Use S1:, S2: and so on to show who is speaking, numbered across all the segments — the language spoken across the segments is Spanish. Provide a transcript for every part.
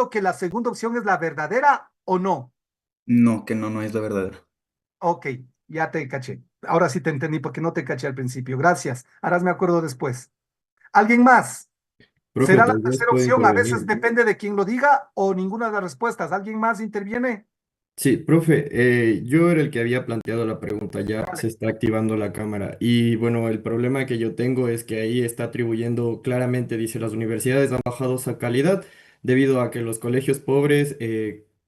S1: diciendo que la segunda opción es la verdadera o no?
S2: No, que no, no es la verdadera.
S1: Ok, ya te caché. Ahora sí te entendí porque no te caché al principio. Gracias. Ahora me acuerdo después. ¿Alguien más?
S2: Profe,
S1: ¿Será la
S2: tal vez
S1: tercera
S2: puede
S1: opción? A veces
S2: intervenir.
S1: depende de quién lo diga o ninguna de las respuestas. ¿Alguien más interviene?
S2: Sí, profe, yo era el que había planteado la pregunta, ya
S1: Dale.
S2: se está activando la cámara. Y bueno, el problema que yo tengo es que ahí está atribuyendo claramente, dice, las universidades han bajado esa calidad debido a que los colegios pobres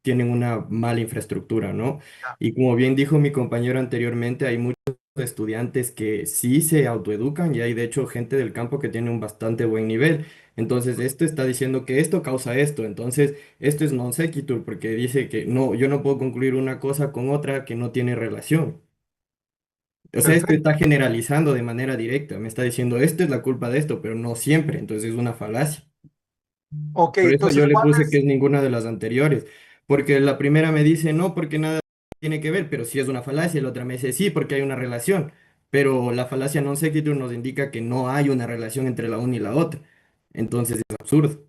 S2: tienen una mala infraestructura, ¿no?
S1: Ya.
S2: Y como bien dijo mi compañero anteriormente, hay muchos estudiantes que sí se autoeducan y hay de hecho gente del campo que tiene un bastante buen nivel. Entonces, esto está diciendo que esto causa esto. Entonces, esto es non sequitur porque dice que no, yo no puedo concluir una cosa con otra que no tiene relación. O sea, esto
S1: Perfecto.
S2: está generalizando de manera directa. Me está diciendo, esto es la culpa de esto, pero no siempre. Entonces es una falacia.
S1: Ok,
S2: Por eso
S1: entonces,
S2: yo le
S1: ¿cuál
S2: puse que
S1: es?
S2: es ninguna de las anteriores. Porque la primera me dice no, porque nada tiene que ver, pero sí es una falacia. Y la otra me dice sí, porque hay una relación. Pero la falacia non sequitur nos indica que no hay una relación entre la una y la otra. Entonces es absurdo.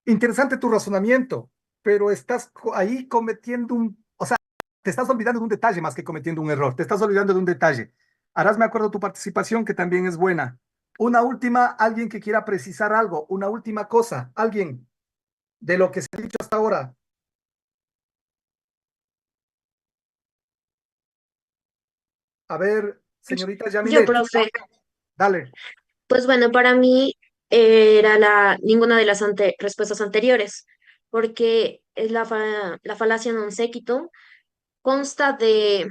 S1: Interesante tu razonamiento, pero estás ahí cometiendo o sea, te estás olvidando de un detalle más que cometiendo un error. Te estás olvidando de un detalle. Harás me acuerdo tu participación, que también es buena. Una última, alguien que quiera precisar algo, una última cosa, alguien de lo que se ha dicho hasta ahora. A ver, señorita
S3: Yo,
S1: Yamilet,
S3: profe,
S1: dale.
S3: pues bueno, para mí era ninguna de las respuestas anteriores, porque es la falacia non sequitur consta de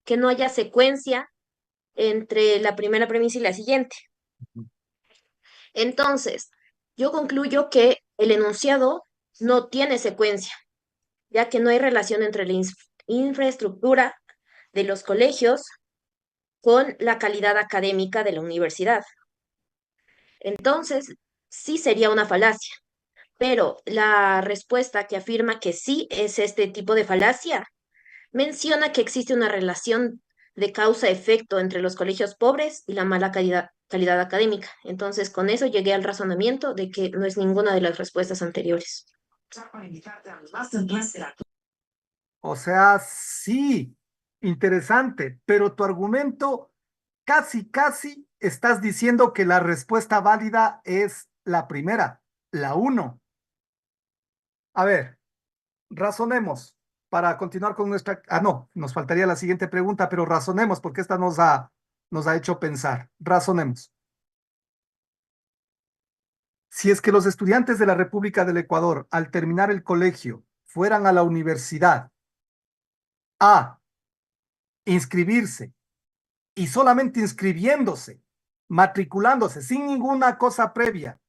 S3: que no haya secuencia entre la primera premisa y la siguiente. Entonces, yo concluyo que el enunciado no tiene secuencia, ya que no hay relación entre la infraestructura de los colegios con la calidad académica de la universidad. Entonces, sí sería una falacia. Pero la respuesta que afirma que sí es este tipo de falacia menciona que existe una relación de causa-efecto entre los colegios pobres y la mala calidad académica. Entonces, con eso llegué al razonamiento de que no es ninguna de las respuestas anteriores.
S1: O sea, sí, interesante, pero tu argumento casi estás diciendo que la respuesta válida es la primera, la uno. A ver, razonemos para continuar con nuestra... Ah, no, nos faltaría la siguiente pregunta, pero razonemos porque esta nos ha hecho pensar. Razonemos. Si es que los estudiantes de la República del Ecuador, al terminar el colegio, fueran a la universidad a inscribirse y solamente inscribiéndose, matriculándose, sin ninguna cosa previa,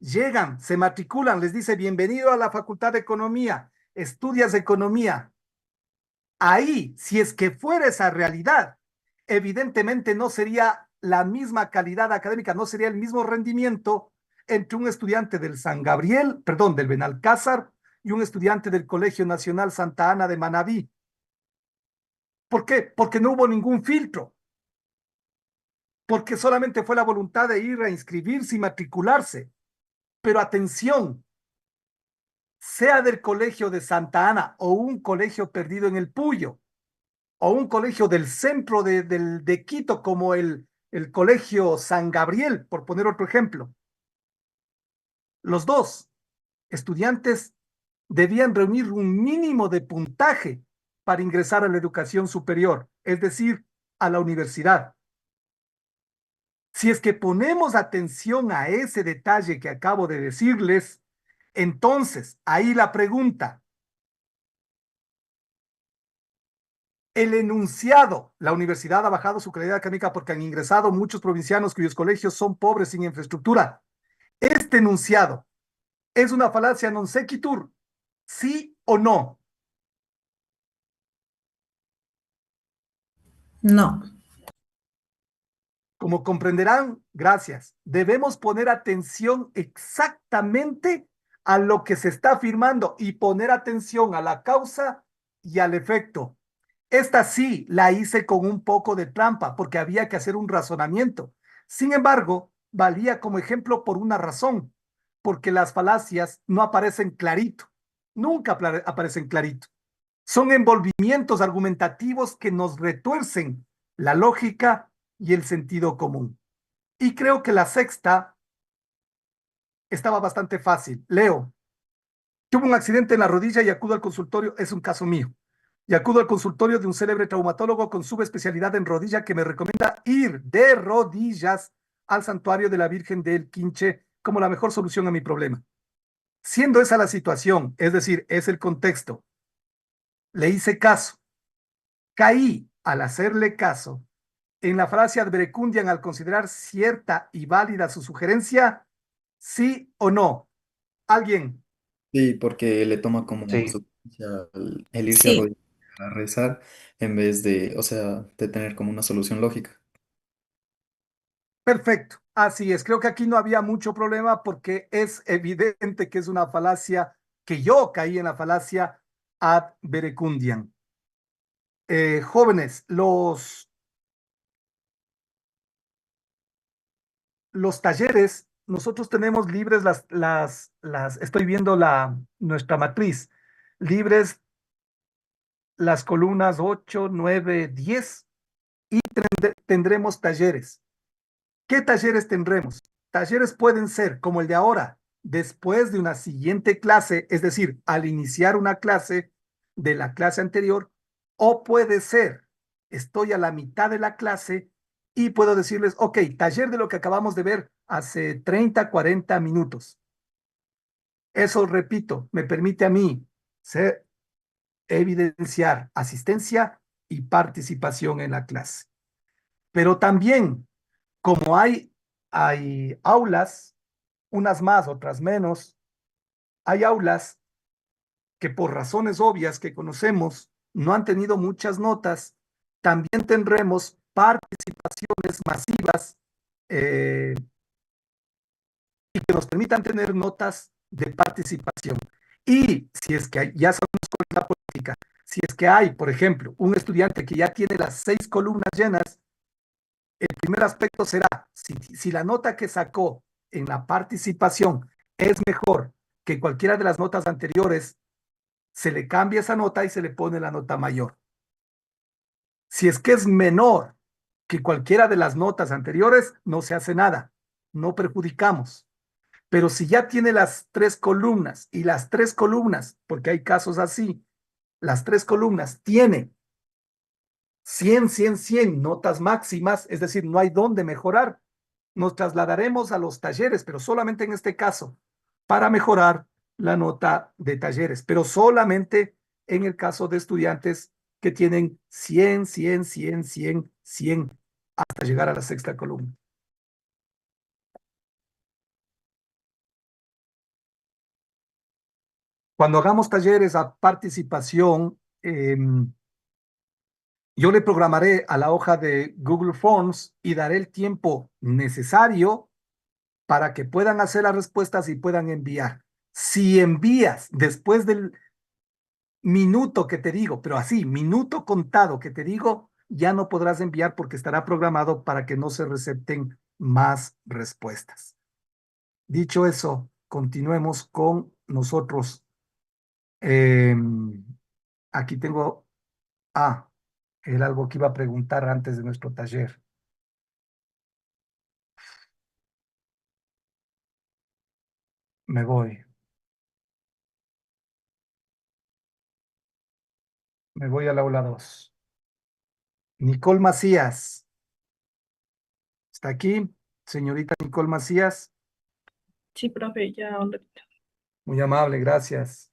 S1: llegan, se matriculan, les dice bienvenido a la Facultad de Economía, estudias economía. Ahí, si es que fuera esa realidad, evidentemente no sería la misma calidad académica, no sería el mismo rendimiento entre un estudiante del San Gabriel, perdón, del Benalcázar y un estudiante del Colegio Nacional Santa Ana de Manabí. ¿Por qué? Porque no hubo ningún filtro, porque solamente fue la voluntad de ir a inscribirse y matricularse. Pero atención, sea del Colegio de Santa Ana o un colegio perdido en el Puyo, o un colegio del centro de Quito como el Colegio San Gabriel, por poner otro ejemplo. Los dos estudiantes debían reunir un mínimo de puntaje para ingresar a la educación superior, es decir, a la universidad. Si es que ponemos atención a ese detalle que acabo de decirles, entonces ahí la pregunta, el enunciado, la universidad ha bajado su calidad académica porque han ingresado muchos provincianos cuyos colegios son pobres sin infraestructura. Este enunciado es una falacia non sequitur, sí o no.
S4: No,
S1: Como comprenderán, gracias. Debemos poner atención exactamente a lo que se está afirmando y poner atención a la causa y al efecto. Esta sí la hice con un poco de trampa porque había que hacer un razonamiento. Sin embargo, valía como ejemplo por una razón, porque las falacias no aparecen clarito, nunca aparecen clarito. Son envolvimientos argumentativos que nos retuercen la lógica y el sentido común. Y creo que la sexta estaba bastante fácil. Leo, tuve un accidente en la rodilla y acudo al consultorio, es un caso mío. Y acudo al consultorio de un célebre traumatólogo con subespecialidad en rodilla que me recomienda ir de rodillas al santuario de la Virgen del Quinche como la mejor solución a mi problema. Siendo esa la situación, es decir, es el contexto, le hice caso, caí al hacerle caso en la frase ad verecundiam al considerar cierta y válida su sugerencia, sí o no. ¿Alguien?
S4: Sí, porque le toma como
S1: Sí.
S4: sustancia el irse a
S3: Sí,
S4: arrodillar a rezar en vez de, o sea, de tener como una solución lógica.
S1: Perfecto. Así es. Creo que aquí no había mucho problema porque es evidente que es una falacia, que yo caí en la falacia ad verecundiam. Jóvenes, los talleres, nosotros tenemos libres estoy viendo nuestra matriz, libres las columnas 8, 9, 10 y tendremos talleres. ¿Qué talleres tendremos? Talleres pueden ser como el de ahora, después de una siguiente clase, es decir, al iniciar una clase de la clase anterior, o puede ser, estoy a la mitad de la clase y puedo decirles, ok, taller de lo que acabamos de ver hace 30, 40 minutos. Eso, repito, me permite a mí evidenciar asistencia y participación en la clase. Pero también, como hay aulas, unas más, otras menos, hay aulas que por razones obvias que conocemos no han tenido muchas notas, también tendremos participaciones masivas eh, y que nos permitan tener notas de participación. Y si es que ya sabemos cuál es la política, si es que hay, por ejemplo, un estudiante que ya tiene las 6 columnas llenas, el primer aspecto será, si la nota que sacó en la participación es mejor que cualquiera de las notas anteriores, se le cambia esa nota y se le pone la nota mayor. Si es que es menor que cualquiera de las notas anteriores, no se hace nada, no perjudicamos. Pero si ya tiene las 3 columnas y las 3 columnas, porque hay casos así, las 3 columnas tienen 100, 100, 100 notas máximas, es decir, no hay dónde mejorar. Nos trasladaremos a los talleres, pero solamente en este caso, para mejorar la nota de talleres, pero solamente en el caso de estudiantes que tienen 100, 100, 100, 100, 100, hasta llegar a la sexta columna. Cuando hagamos talleres a participación, yo le programaré a la hoja de Google Forms y daré el tiempo necesario para que puedan hacer las respuestas y puedan enviar. Si envías después del minuto que te digo, pero así, minuto contado que te digo, ya no podrás enviar porque estará programado para que no se recepten más respuestas. Dicho eso, continuemos con nosotros. Eh, aquí tengo, era algo que iba a preguntar antes de nuestro taller. Me voy, me voy al aula 2. Nicole Macías, ¿está aquí? Señorita Nicole Macías,
S5: Sí, profe, ya ahorita.
S1: muy amable, gracias.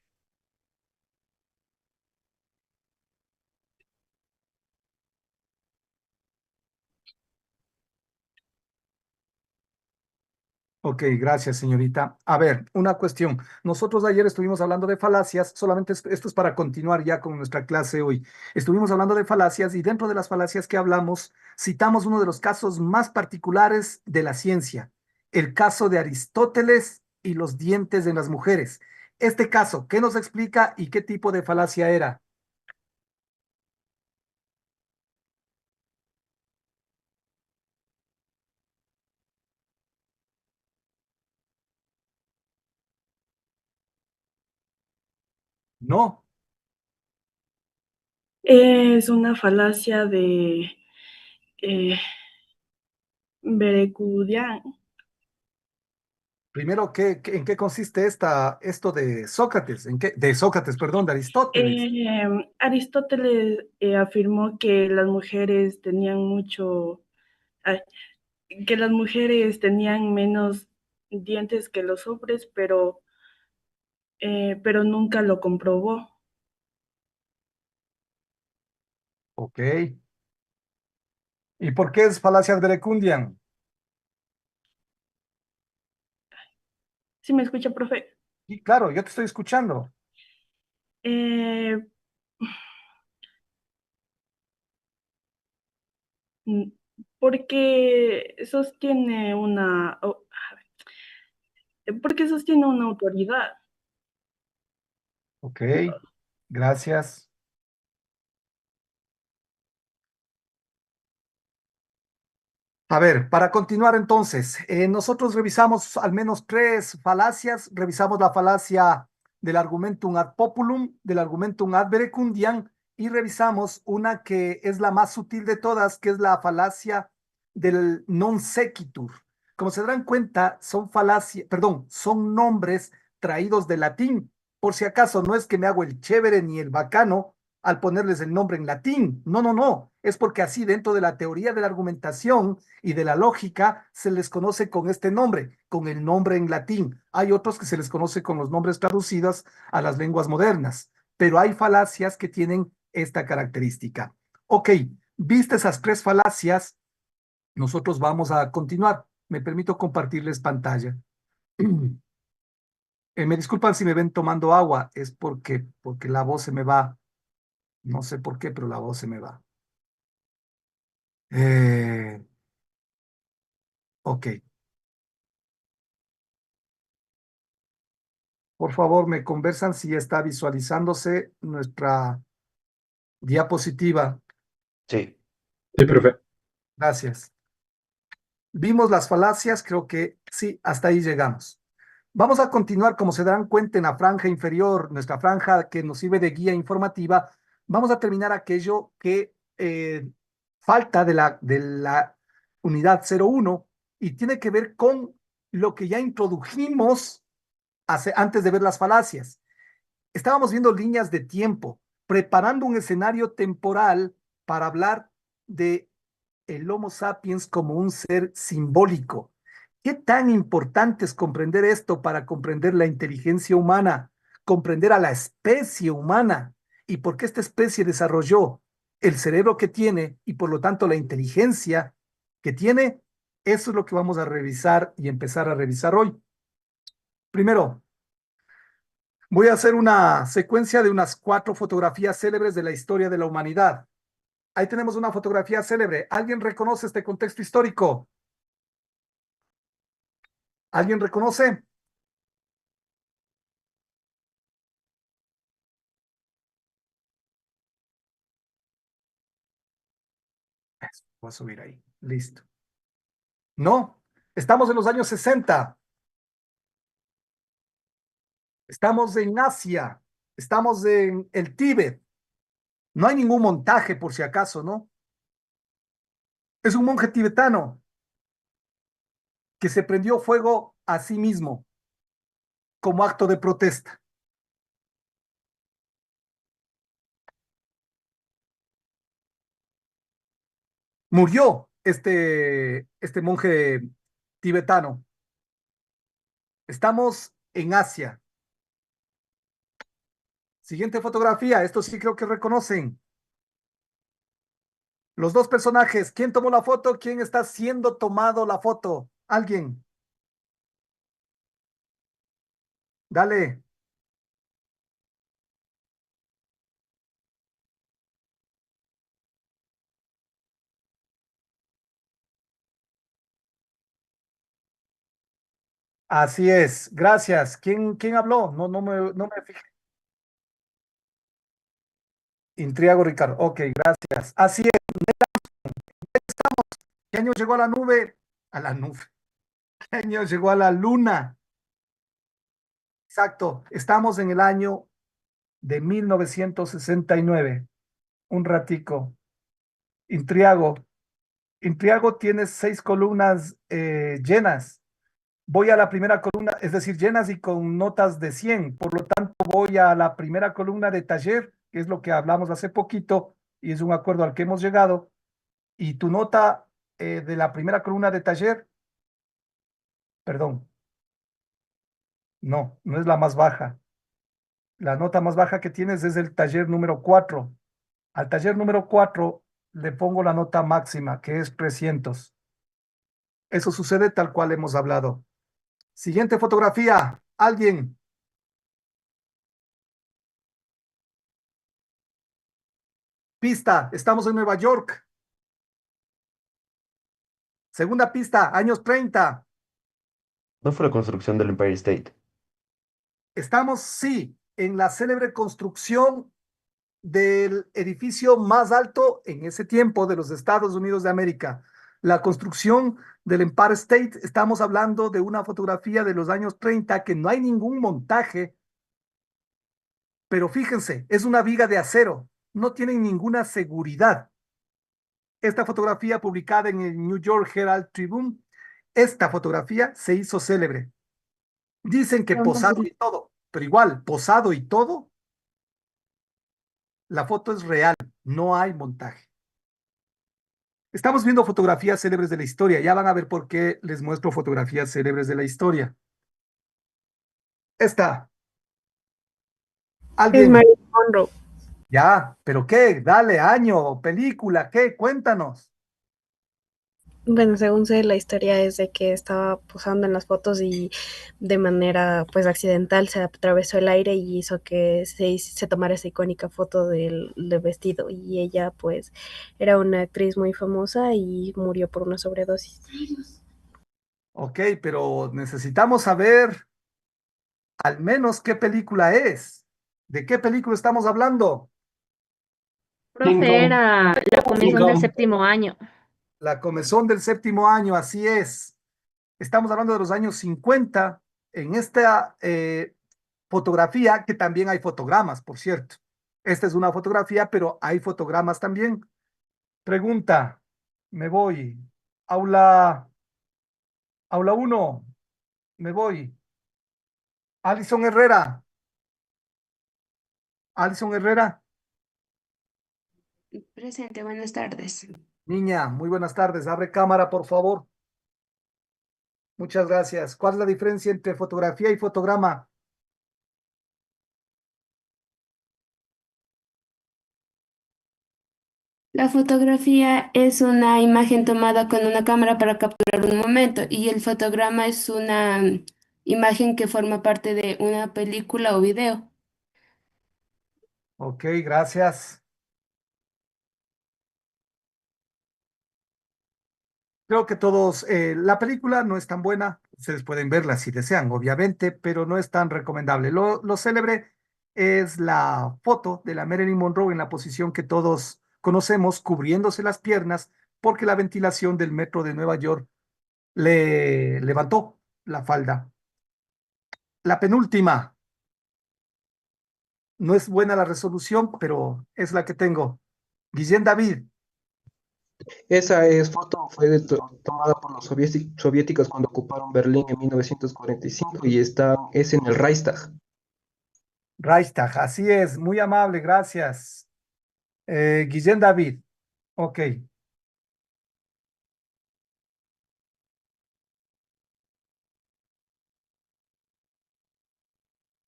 S1: Ok, gracias, señorita. A ver, una cuestión. Nosotros ayer estuvimos hablando de falacias, solamente esto es para continuar ya con nuestra clase hoy. Estuvimos hablando de falacias y dentro de las falacias que hablamos, citamos uno de los casos más particulares de la ciencia, el caso de Aristóteles y los dientes en las mujeres. Este caso, ¿qué nos explica y qué tipo de falacia era? No.
S5: Es una falacia de eh, Berecudian.
S1: Primero, ¿en qué consiste esto de Sócrates? De Sócrates, perdón, de Aristóteles.
S5: Aristóteles afirmó que las mujeres tenían ay, que las mujeres tenían menos dientes que los hombres, pero nunca lo comprobó.
S1: Ok. ¿Y por qué es falacia verecundian?
S5: ¿Sí me escucha, profe?
S1: Y claro, yo te estoy escuchando.
S5: Eh, mm, porque sostiene una autoridad.
S1: Ok, gracias. A ver, para continuar entonces, nosotros revisamos al menos tres falacias. Revisamos la falacia del argumentum ad populum, del argumentum ad verecundiam, y revisamos una que es la más sutil de todas, que es la falacia del non sequitur. Como se darán cuenta, son falacias, perdón, son nombres traídos del latín. Por si acaso, no es que me hago el chévere ni el bacano al ponerles el nombre en latín. No, no, no. Es porque así dentro de la teoría de la argumentación y de la lógica se les conoce con este nombre, con el nombre en latín. Hay otros que se les conoce con los nombres traducidos a las lenguas modernas, pero hay falacias que tienen esta característica. Ok, viste esas tres falacias, nosotros vamos a continuar. Me permito compartirles pantalla. Me disculpan si me ven tomando agua, es porque la voz se me va. No sé por qué, pero la voz se me va. Eh, ok. Por favor, me conversan si está visualizándose nuestra diapositiva.
S6: Sí. Sí, profe.
S1: Gracias. Vimos las falacias, creo que sí, hasta ahí llegamos. Vamos a continuar, como se darán cuenta en la franja inferior, nuestra franja que nos sirve de guía informativa. Vamos a terminar aquello que falta de la unidad 01 y tiene que ver con lo que ya introdujimos antes de ver las falacias. Estábamos viendo líneas de tiempo, preparando un escenario temporal para hablar de el Homo sapiens como un ser simbólico. ¿Qué tan importante es comprender esto para comprender la inteligencia humana, comprender a la especie humana y por qué esta especie desarrolló el cerebro que tiene y por lo tanto la inteligencia que tiene? Eso es lo que vamos a revisar y empezar a revisar hoy. Primero, voy a hacer una secuencia de unas 4 fotografías célebres de la historia de la humanidad. Ahí tenemos una fotografía célebre. ¿Alguien reconoce este contexto histórico? ¿Alguien reconoce? Eso, voy a subir ahí. Listo. No, estamos en los años 60. Estamos en Asia. Estamos en el Tíbet. No hay ningún montaje por si acaso, ¿no? Es un monje tibetano que se prendió fuego a sí mismo como acto de protesta. Murió este monje tibetano. Estamos en Asia. Siguiente fotografía. Esto sí creo que reconocen. Los dos personajes. ¿Quién tomó la foto? ¿Quién está siendo tomado la foto? ¿Alguien? Dale. Así es. Gracias. ¿Quién habló? No me fijé. Intriago Ricardo. Ok, gracias. Así es. ¿Qué año llegó a la nube? A la nube. ¿Qué año llegó a la luna? Exacto. Estamos en el año de 1969. Un ratico. Intriago. Intriago tiene 6 columnas llenas. Voy a la primera columna, es decir, llenas y con notas de 100. Por lo tanto, voy a la primera columna de taller, que es lo que hablamos hace poquito, y es un acuerdo al que hemos llegado. Y tu nota de la primera columna de taller, perdón, no es la más baja. La nota más baja que tienes es el taller número 4. Al taller número 4 le pongo la nota máxima, que es 300. Eso sucede tal cual hemos hablado. Siguiente fotografía. ¿Alguien? Pista. Estamos en Nueva York. Segunda pista. Años 30.
S6: ¿No fue la construcción del Empire State?
S1: Estamos, sí, en la célebre construcción del edificio más alto en ese tiempo de los Estados Unidos de América. La construcción del Empire State, estamos hablando de una fotografía de los años 30 que no hay ningún montaje, pero fíjense, es una viga de acero, no tienen ninguna seguridad. Esta fotografía publicada en el New York Herald Tribune, esta fotografía se hizo célebre. Dicen que posado y todo, pero igual, posado y todo, la foto es real, no hay montaje. Estamos viendo fotografías célebres de la historia. Ya van a ver por qué les muestro fotografías célebres de la historia. Esta.
S5: Es
S1: ¿Alguien?
S5: Marilyn Monroe.
S1: Ya, pero ¿qué? Dale, año, película, ¿qué? Cuéntanos.
S7: Bueno, según sé, la historia es de que estaba posando en las fotos y de manera pues accidental se atravesó el aire y hizo que se tomara esa icónica foto del vestido y ella pues era una actriz muy famosa y murió por una sobredosis.
S1: Ok, pero necesitamos saber al menos qué película es. ¿De qué película estamos hablando?
S3: Profe, era la comisión del séptimo año.
S1: La comezón del séptimo año, así es. Estamos hablando de los años 50. En esta fotografía, que también hay fotogramas, por cierto. Esta es una fotografía, pero hay fotogramas también. Pregunta, me voy. Aula, aula 1, me voy. Alison Herrera, Alison Herrera.
S8: Presente, buenas tardes.
S1: Niña, muy buenas tardes. Abre cámara, por favor. Muchas gracias. ¿Cuál es la diferencia entre fotografía y fotograma?
S8: La fotografía es una imagen tomada con una cámara para capturar un momento y el fotograma es una imagen que forma parte de una película o video.
S1: Ok, gracias. Creo que todos, la película no es tan buena, ustedes pueden verla si desean, obviamente, pero no es tan recomendable. Lo célebre es la foto de la Marilyn Monroe en la posición que todos conocemos, cubriéndose las piernas, porque la ventilación del metro de Nueva York le levantó la falda. La penúltima, no es buena la resolución, pero es la que tengo. Guillén David,
S9: Foto fue tomada por los soviéticos cuando ocuparon Berlín en 1945 y es en el Reichstag.
S1: Reichstag, así es, muy amable, gracias. Guillén David, ok.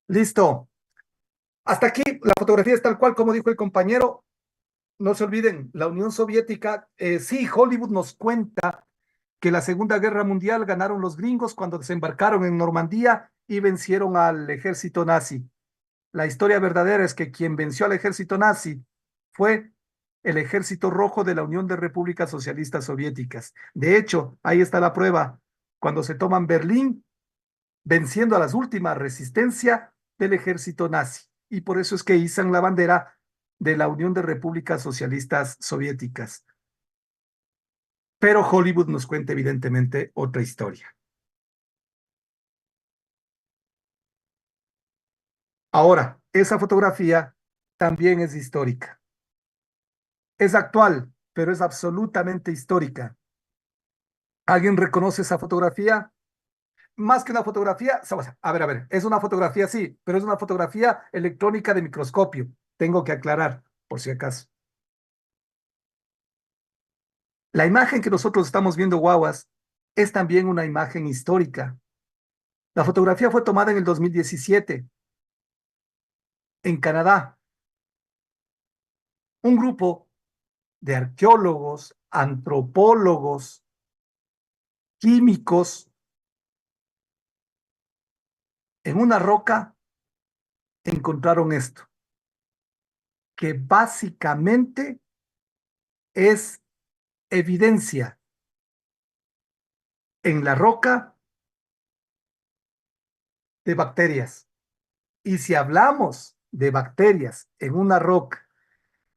S1: Listo. Hasta aquí la fotografía es tal cual como dijo el compañero. No se olviden, la Unión Soviética, sí, Hollywood nos cuenta que la Segunda Guerra Mundial ganaron los gringos cuando desembarcaron en Normandía y vencieron al ejército nazi. La historia verdadera es que quien venció al ejército nazi fue el Ejército Rojo de la Unión de Repúblicas Socialistas Soviéticas. De hecho, ahí está la prueba. Cuando se toman Berlín, venciendo a las últimas resistencia del ejército nazi. Y por eso es que izan la bandera de la Unión de Repúblicas Socialistas Soviéticas. Pero Hollywood nos cuenta evidentemente otra historia. Ahora, esa fotografía también es histórica. Es actual, pero es absolutamente histórica. ¿Alguien reconoce esa fotografía? Más que una fotografía, a ver, es una fotografía, sí, pero es una fotografía electrónica de microscopio. Tengo que aclarar, por si acaso. La imagen que nosotros estamos viendo, guaguas, es también una imagen histórica. La fotografía fue tomada en el 2017 en Canadá. Un grupo de arqueólogos, antropólogos, químicos, en una roca encontraron esto, que básicamente es evidencia en la roca de bacterias. Y si hablamos de bacterias en una roca,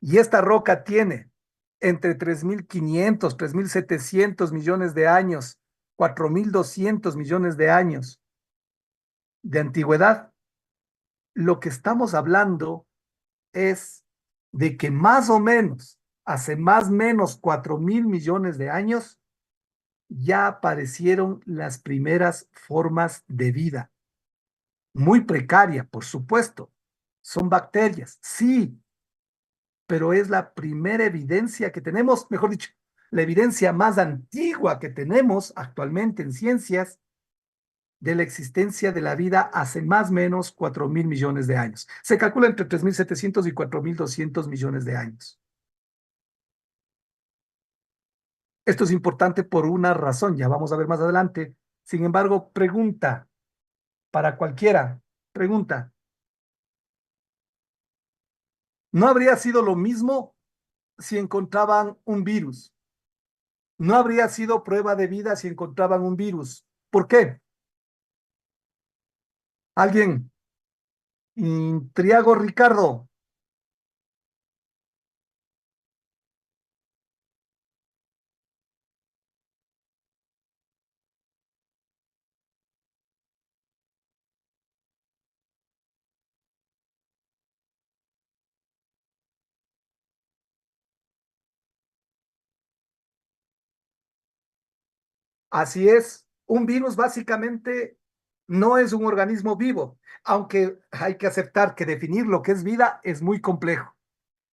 S1: y esta roca tiene entre 3.500, 3.700 millones de años, 4.200 millones de años de antigüedad, lo que estamos hablando es de que más o menos, hace más o menos 4.000 millones de años, ya aparecieron las primeras formas de vida. Muy precaria, por supuesto. Son bacterias, sí, pero es la primera evidencia que tenemos, mejor dicho, la evidencia más antigua que tenemos actualmente en ciencias de la existencia de la vida hace más o menos 4.000 millones de años. Se calcula entre 3.700 y 4.200 millones de años. Esto es importante por una razón, ya vamos a ver más adelante. Sin embargo, pregunta para cualquiera, pregunta, ¿no habría sido lo mismo si encontraban un virus? ¿No habría sido prueba de vida si encontraban un virus? ¿Por qué? ¿Alguien? Triago Ricardo. Así es, un virus básicamente no es un organismo vivo, aunque hay que aceptar que definir lo que es vida es muy complejo.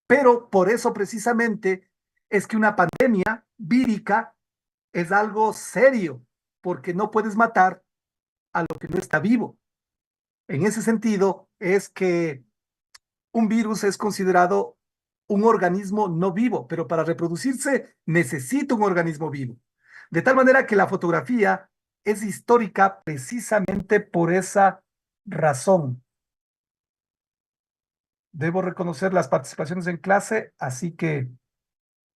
S1: Pero por eso precisamente es que una pandemia vírica es algo serio, porque no puedes matar a lo que no está vivo. En ese sentido, es que un virus es considerado un organismo no vivo, pero para reproducirse necesita un organismo vivo. De tal manera que la fotografía es histórica precisamente por esa razón. Debo reconocer las participaciones en clase, así que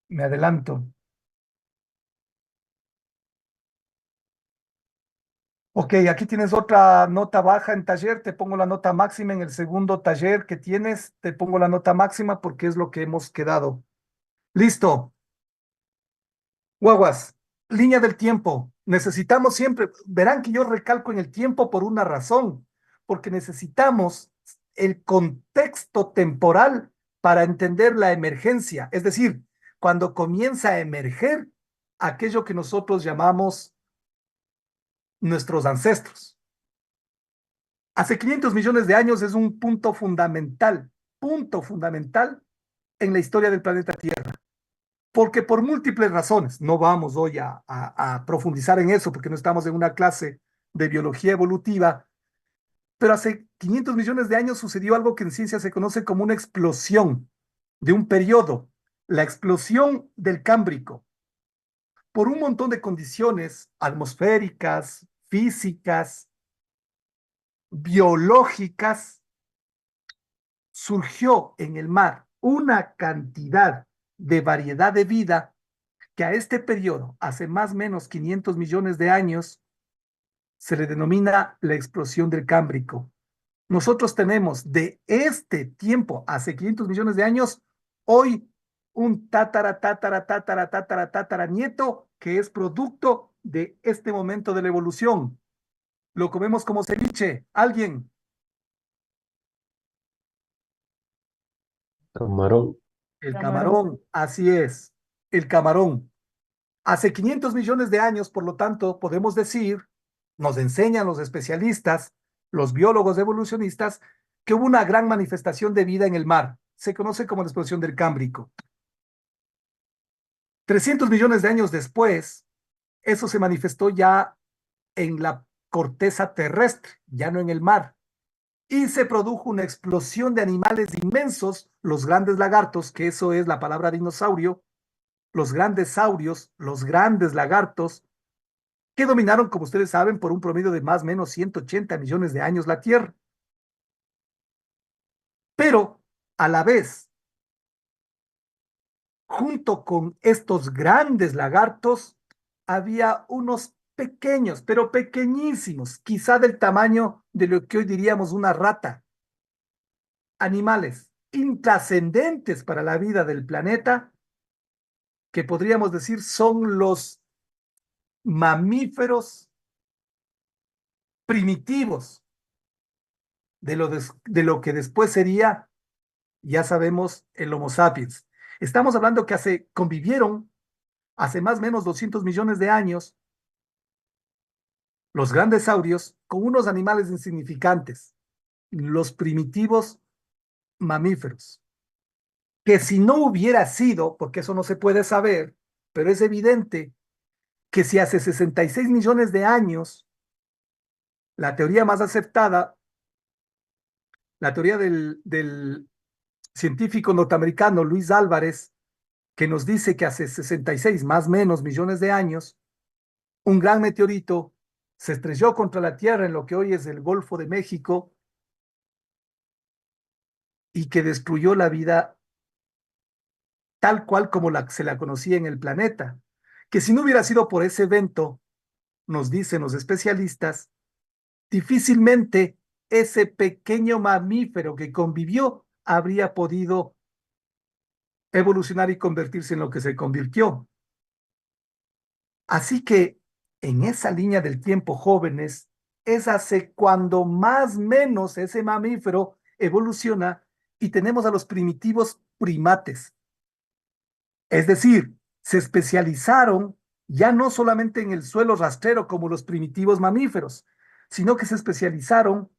S1: me adelanto. Ok, aquí tienes otra nota baja en taller, te pongo la nota máxima en el segundo taller que tienes, te pongo la nota máxima porque es lo que hemos quedado. Listo. Guaguas, línea del tiempo. Necesitamos siempre, verán que yo recalco en el tiempo por una razón, porque necesitamos el contexto temporal para entender la emergencia, es decir, cuando comienza a emerger aquello que nosotros llamamos nuestros ancestros. Hace 500 millones de años es un punto fundamental en la historia del planeta Tierra. Porque por múltiples razones, no vamos hoy a profundizar en eso porque no estamos en una clase de biología evolutiva, pero hace 500 millones de años sucedió algo que en ciencia se conoce como una explosión de un periodo, la explosión del Cámbrico, por un montón de condiciones atmosféricas, físicas, biológicas, surgió en el mar una cantidad de variedad de vida que a este periodo, hace más o menos 500 millones de años, se le denomina la explosión del Cámbrico. Nosotros tenemos de este tiempo, hace 500 millones de años, hoy un tatara nieto que es producto de este momento de la evolución. Lo comemos como ceviche. ¿Alguien?
S6: Camarón.
S1: El
S5: Camarón.
S1: camarón, así es, el camarón. Hace 500 millones de años, por lo tanto, podemos decir, nos enseñan los especialistas, los biólogos evolucionistas, que hubo una gran manifestación de vida en el mar. Se conoce como la explosión del Cámbrico. 300 millones de años después, eso se manifestó ya en la corteza terrestre, ya no en el mar. Y se produjo una explosión de animales inmensos, los grandes lagartos, que eso es la palabra dinosaurio, los grandes saurios, los grandes lagartos, que dominaron, como ustedes saben, por un promedio de más o menos 180 millones de años la Tierra. Pero, a la vez, junto con estos grandes lagartos, había unos pequeños, pero pequeñísimos, quizá del tamaño de lo que hoy diríamos una rata, animales intrascendentes para la vida del planeta, que podríamos decir son los mamíferos primitivos de lo que después sería, ya sabemos, el Homo sapiens. Estamos hablando que convivieron hace más o menos 200 millones de años los grandes saurios con unos animales insignificantes, los primitivos mamíferos, que si no hubiera sido, porque eso no se puede saber, pero es evidente que si hace 66 millones de años, la teoría más aceptada, la teoría del científico norteamericano Luis Álvarez, que nos dice que hace 66 más o menos millones de años, un gran meteorito se estrelló contra la Tierra en lo que hoy es el Golfo de México y que destruyó la vida tal cual como se la conocía en el planeta. Que si no hubiera sido por ese evento, nos dicen los especialistas, difícilmente ese pequeño mamífero que convivió habría podido evolucionar y convertirse en lo que se convirtió. Así que en esa línea del tiempo, jóvenes, es hace cuando más o menos ese mamífero evoluciona y tenemos a los primitivos primates. Es decir, se especializaron ya no solamente en el suelo rastrero como los primitivos mamíferos, sino que se especializaron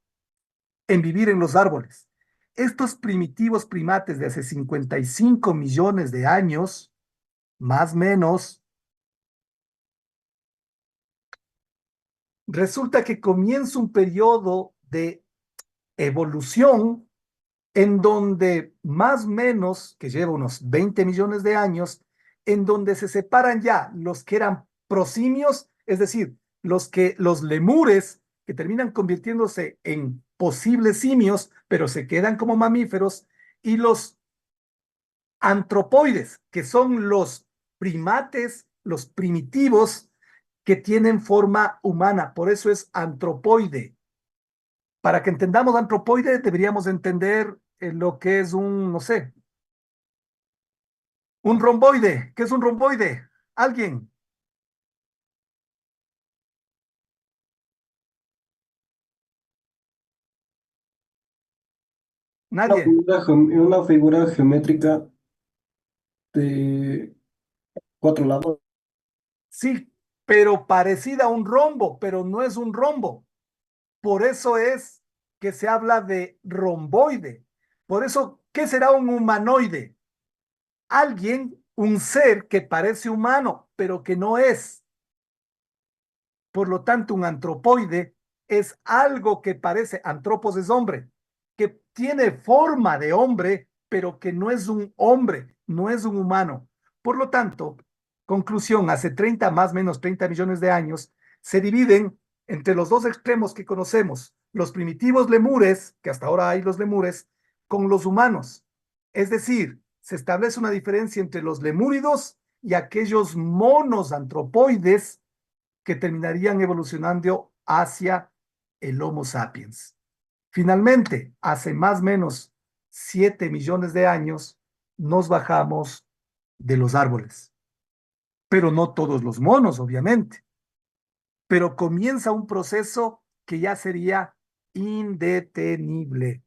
S1: en vivir en los árboles. Estos primitivos primates de hace 55 millones de años, más o menos, resulta que comienza un periodo de evolución en donde más o menos, que lleva unos 20 millones de años, en donde se separan ya los que eran prosimios, es decir, los lemures, que terminan convirtiéndose en posibles simios, pero se quedan como mamíferos, y los antropoides, que son los primates, los primitivos, que tienen forma humana, por eso es antropoide. Para que entendamos antropoide, deberíamos entender lo que es un, no sé, un romboide. ¿Qué es un romboide? ¿Alguien? ¿Nadie?
S9: Una figura geométrica de cuatro lados.
S1: Sí, pero parecida a un rombo, pero no es un rombo. Por eso es que se habla de romboide. Por eso, ¿qué será un humanoide? Alguien, un ser que parece humano, pero que no es. Por lo tanto, un antropoide es algo que parece, antropos es hombre, que tiene forma de hombre, pero que no es un hombre, no es un humano. Por lo tanto, conclusión, hace 30 más o menos 30 millones de años, se dividen entre los dos extremos que conocemos, los primitivos lemures, que hasta ahora hay los lemures, con los humanos. Es decir, se establece una diferencia entre los lemúridos y aquellos monos antropoides que terminarían evolucionando hacia el Homo sapiens. Finalmente, hace más o menos 7 millones de años, nos bajamos de los árboles. Pero no todos los monos, obviamente. Pero comienza un proceso que ya sería indetenible.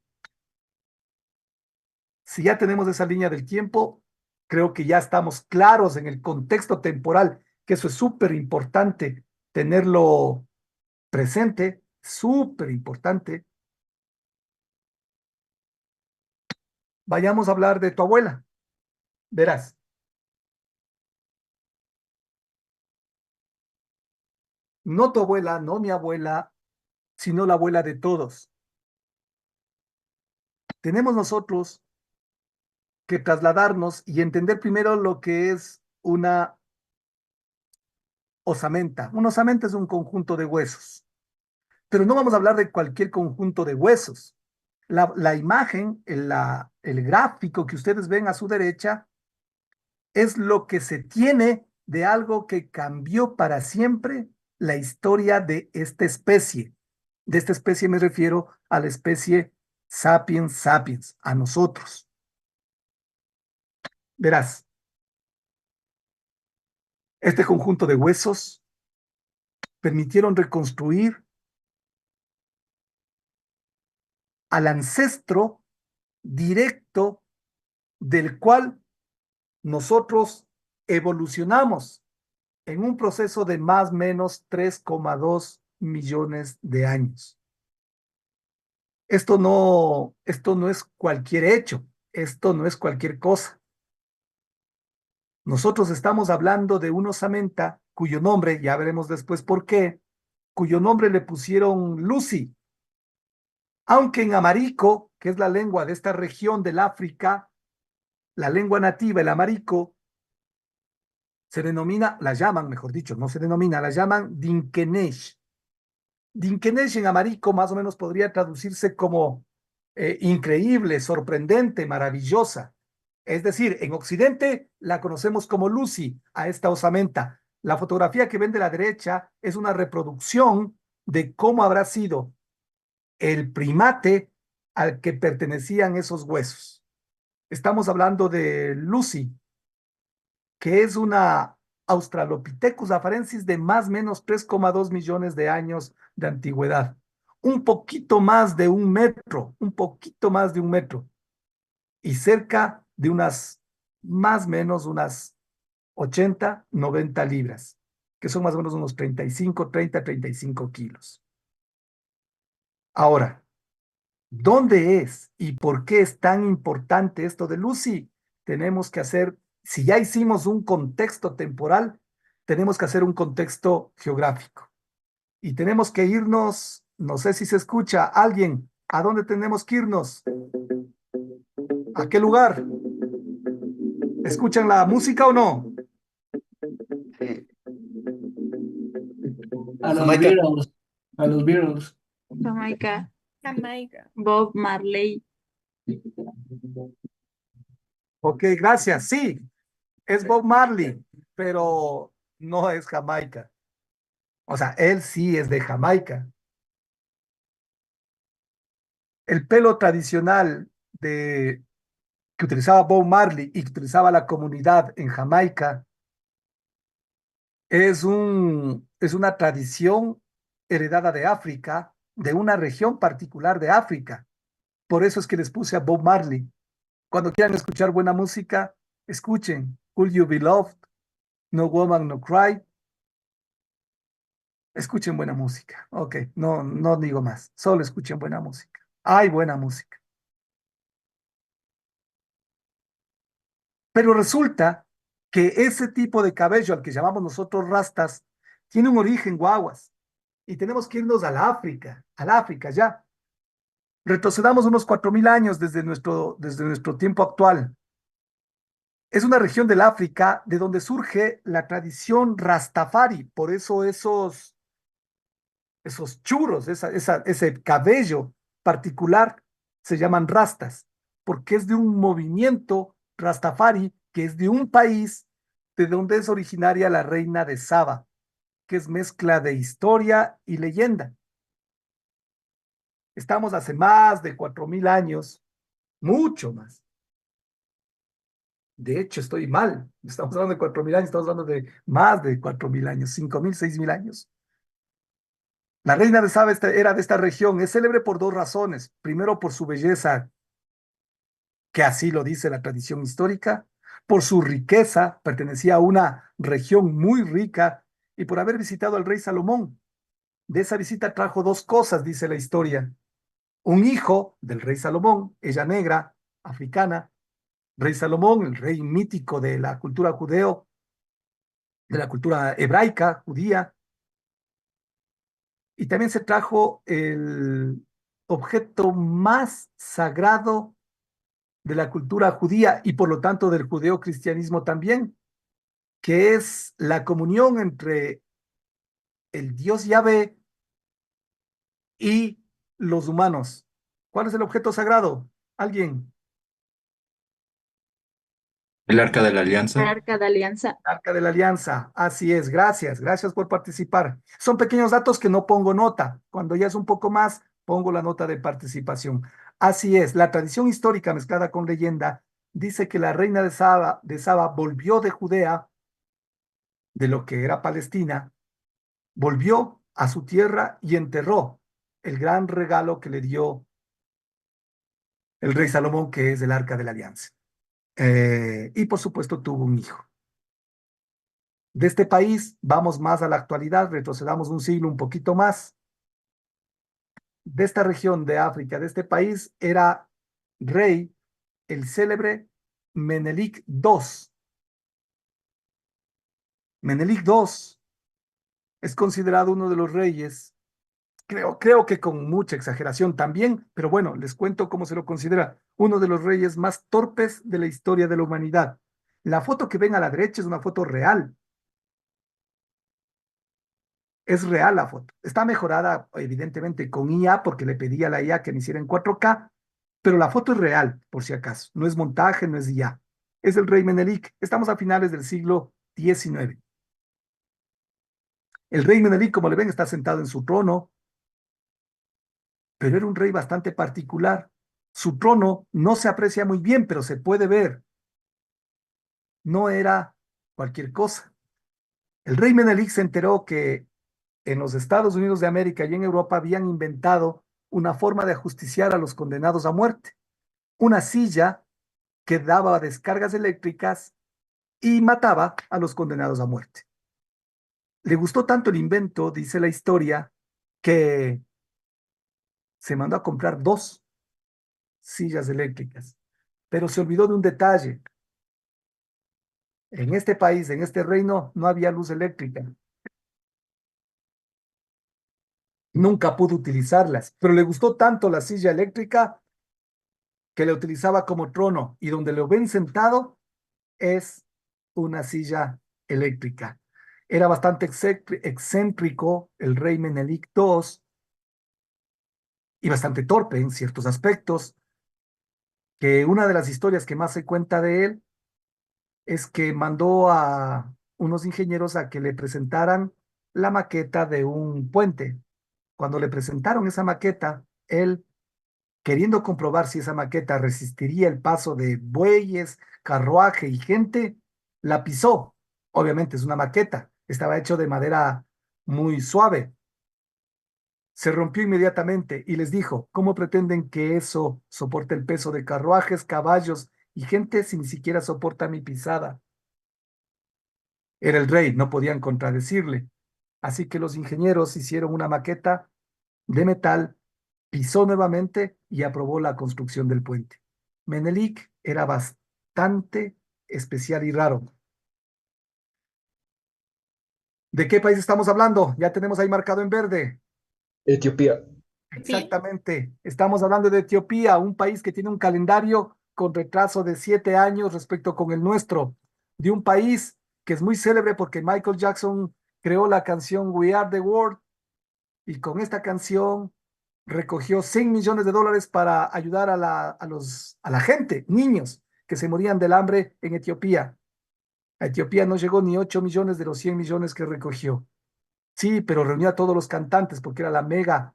S1: Si ya tenemos esa línea del tiempo, creo que ya estamos claros en el contexto temporal, que eso es súper importante tenerlo presente, súper importante. Vayamos a hablar de tu abuela. Verás. No tu abuela, no mi abuela, sino la abuela de todos. Tenemos nosotros que trasladarnos y entender primero lo que es una osamenta. Una osamenta es un conjunto de huesos, pero no vamos a hablar de cualquier conjunto de huesos. La imagen, el gráfico que ustedes ven a su derecha, es lo que se tiene de algo que cambió para siempre la historia de esta especie. De esta especie me refiero a la especie Sapiens sapiens, a nosotros. Verás, este conjunto de huesos permitieron reconstruir al ancestro directo del cual nosotros evolucionamos en un proceso de más o menos 3,2 millones de años. Esto no es cualquier hecho, esto no es cualquier cosa. Nosotros estamos hablando de una osamenta cuyo nombre, ya veremos después por qué, cuyo nombre le pusieron Lucy, aunque en amarico, que es la lengua de esta región del África, la lengua nativa, el amarico, se denomina, la llaman, mejor dicho, no se denomina, la llaman Dinkenesh. Dinkenesh en amarico más o menos podría traducirse como increíble, sorprendente, maravillosa. Es decir, en Occidente la conocemos como Lucy, a esta osamenta. La fotografía que ven de la derecha es una reproducción de cómo habrá sido el primate al que pertenecían esos huesos. Estamos hablando de Lucy, que es una Australopithecus afarensis de más o menos 3,2 millones de años de antigüedad. Un poquito más de 1 metro, un poquito más de 1 metro. Y cerca de unas, más o menos unas 80, 90 libras, que son más o menos unos 35 kilos. Ahora, ¿dónde es y por qué es tan importante esto de Lucy? Tenemos que hacer, si ya hicimos un contexto temporal, tenemos que hacer un contexto geográfico. Y tenemos que irnos, no sé si se escucha alguien, ¿a dónde tenemos que irnos? ¿A qué lugar? ¿Escuchan la música o no?
S6: Sí.
S10: A los
S4: Jamaica.
S10: Beatles, a los Beatles.
S11: Jamaica,
S5: Jamaica.
S11: Bob Marley.
S1: Ok, gracias. Sí, es Bob Marley, pero no es Jamaica. O sea, él sí es de Jamaica. El pelo tradicional que utilizaba Bob Marley y que utilizaba la comunidad en Jamaica es una tradición heredada de África, de una región particular de África. Por eso es que les puse a Bob Marley. Cuando quieran escuchar buena música, escuchen Will You Be Loved, No Woman No Cry. Escuchen buena música. Ok, no digo más. Solo escuchen buena música. Hay buena música. Pero resulta que ese tipo de cabello al que llamamos nosotros rastas tiene un origen guaguas. Y tenemos que irnos al África ya. Retrocedamos unos 4.000 años desde nuestro tiempo actual. Es una región del África de donde surge la tradición Rastafari. Por eso esos churros, ese cabello particular se llaman rastas, porque es de un movimiento Rastafari que es de un país de donde es originaria la reina de Saba, que es mezcla de historia y leyenda. Estamos hace más de 4.000 años, mucho más. De hecho, estoy mal. Estamos hablando de 4.000 años, estamos hablando de más de 4.000 años, 5.000, 6.000 años. La reina de Saba era de esta región. Es célebre por dos razones. Primero, por su belleza, que así lo dice la tradición histórica, por su riqueza, pertenecía a una región muy rica, y por haber visitado al rey Salomón. De esa visita trajo dos cosas, dice la historia. Un hijo del rey Salomón, ella negra, africana, rey Salomón, el rey mítico de la cultura judeo, de la cultura hebraica, judía, y también se trajo el objeto más sagrado de la cultura judía y por lo tanto del judeo-cristianismo también, que es la comunión entre el Dios Yahvé y los humanos. ¿Cuál es el objeto sagrado? ¿Alguien?
S4: El Arca de la Alianza.
S11: Arca de Alianza.
S1: Arca de la Alianza. Así es. Gracias. Gracias por participar. Son pequeños datos que no pongo nota. Cuando ya es un poco más, pongo la nota de participación. Así es. La tradición histórica mezclada con leyenda dice que la reina de Saba volvió de Judea, de lo que era Palestina, volvió a su tierra y enterró el gran regalo que le dio el rey Salomón, que es el Arca de la Alianza. Y por supuesto tuvo un hijo. De este país vamos más a la actualidad, retrocedamos un siglo un poquito más. De esta región de África, de este país, era rey el célebre Menelik II. Menelik II es considerado uno de los reyes, creo que con mucha exageración también, pero bueno, les cuento cómo se lo considera, uno de los reyes más torpes de la historia de la humanidad. La foto que ven a la derecha es una foto real. Es real la foto. Está mejorada, evidentemente, con IA, porque le pedí a la IA que me hiciera en 4K, pero la foto es real, por si acaso. No es montaje, no es IA. Es el rey Menelik. Estamos a finales del siglo XIX. El rey Menelik, como le ven, está sentado en su trono, pero era un rey bastante particular. Su trono no se aprecia muy bien, pero se puede ver. No era cualquier cosa. El rey Menelik se enteró que en los Estados Unidos de América y en Europa habían inventado una forma de ajusticiar a los condenados a muerte. Una silla que daba descargas eléctricas y mataba a los condenados a muerte. Le gustó tanto el invento, dice la historia, que se mandó a comprar 2 sillas eléctricas, pero se olvidó de un detalle. En este país, en este reino, no había luz eléctrica. Nunca pudo utilizarlas, pero le gustó tanto la silla eléctrica que le utilizaba como trono, y donde lo ven sentado es una silla eléctrica. Era bastante excéntrico el rey Menelik II y bastante torpe en ciertos aspectos, que una de las historias que más se cuenta de él es que mandó a unos ingenieros a que le presentaran la maqueta de un puente. Cuando le presentaron esa maqueta, él, queriendo comprobar si esa maqueta resistiría el paso de bueyes, carruaje y gente, la pisó. Obviamente es una maqueta, estaba hecho de madera muy suave. Se rompió inmediatamente y les dijo, ¿cómo pretenden que eso soporte el peso de carruajes, caballos y gente si ni siquiera soporta mi pisada? Era el rey, no podían contradecirle. Así que los ingenieros hicieron una maqueta de metal, pisó nuevamente y aprobó la construcción del puente. Menelik era bastante especial y raro. ¿De qué país estamos hablando? Ya tenemos ahí marcado en verde.
S9: Etiopía.
S1: Exactamente. Estamos hablando de Etiopía, un país que tiene un calendario con retraso de 7 años respecto con el nuestro, de un país que es muy célebre porque Michael Jackson creó la canción We Are the World y con esta canción recogió $100 millones para ayudar a la gente, niños que se morían del hambre en Etiopía. A Etiopía no llegó ni 8 millones de los 100 millones que recogió. Sí, pero reunió a todos los cantantes porque era la mega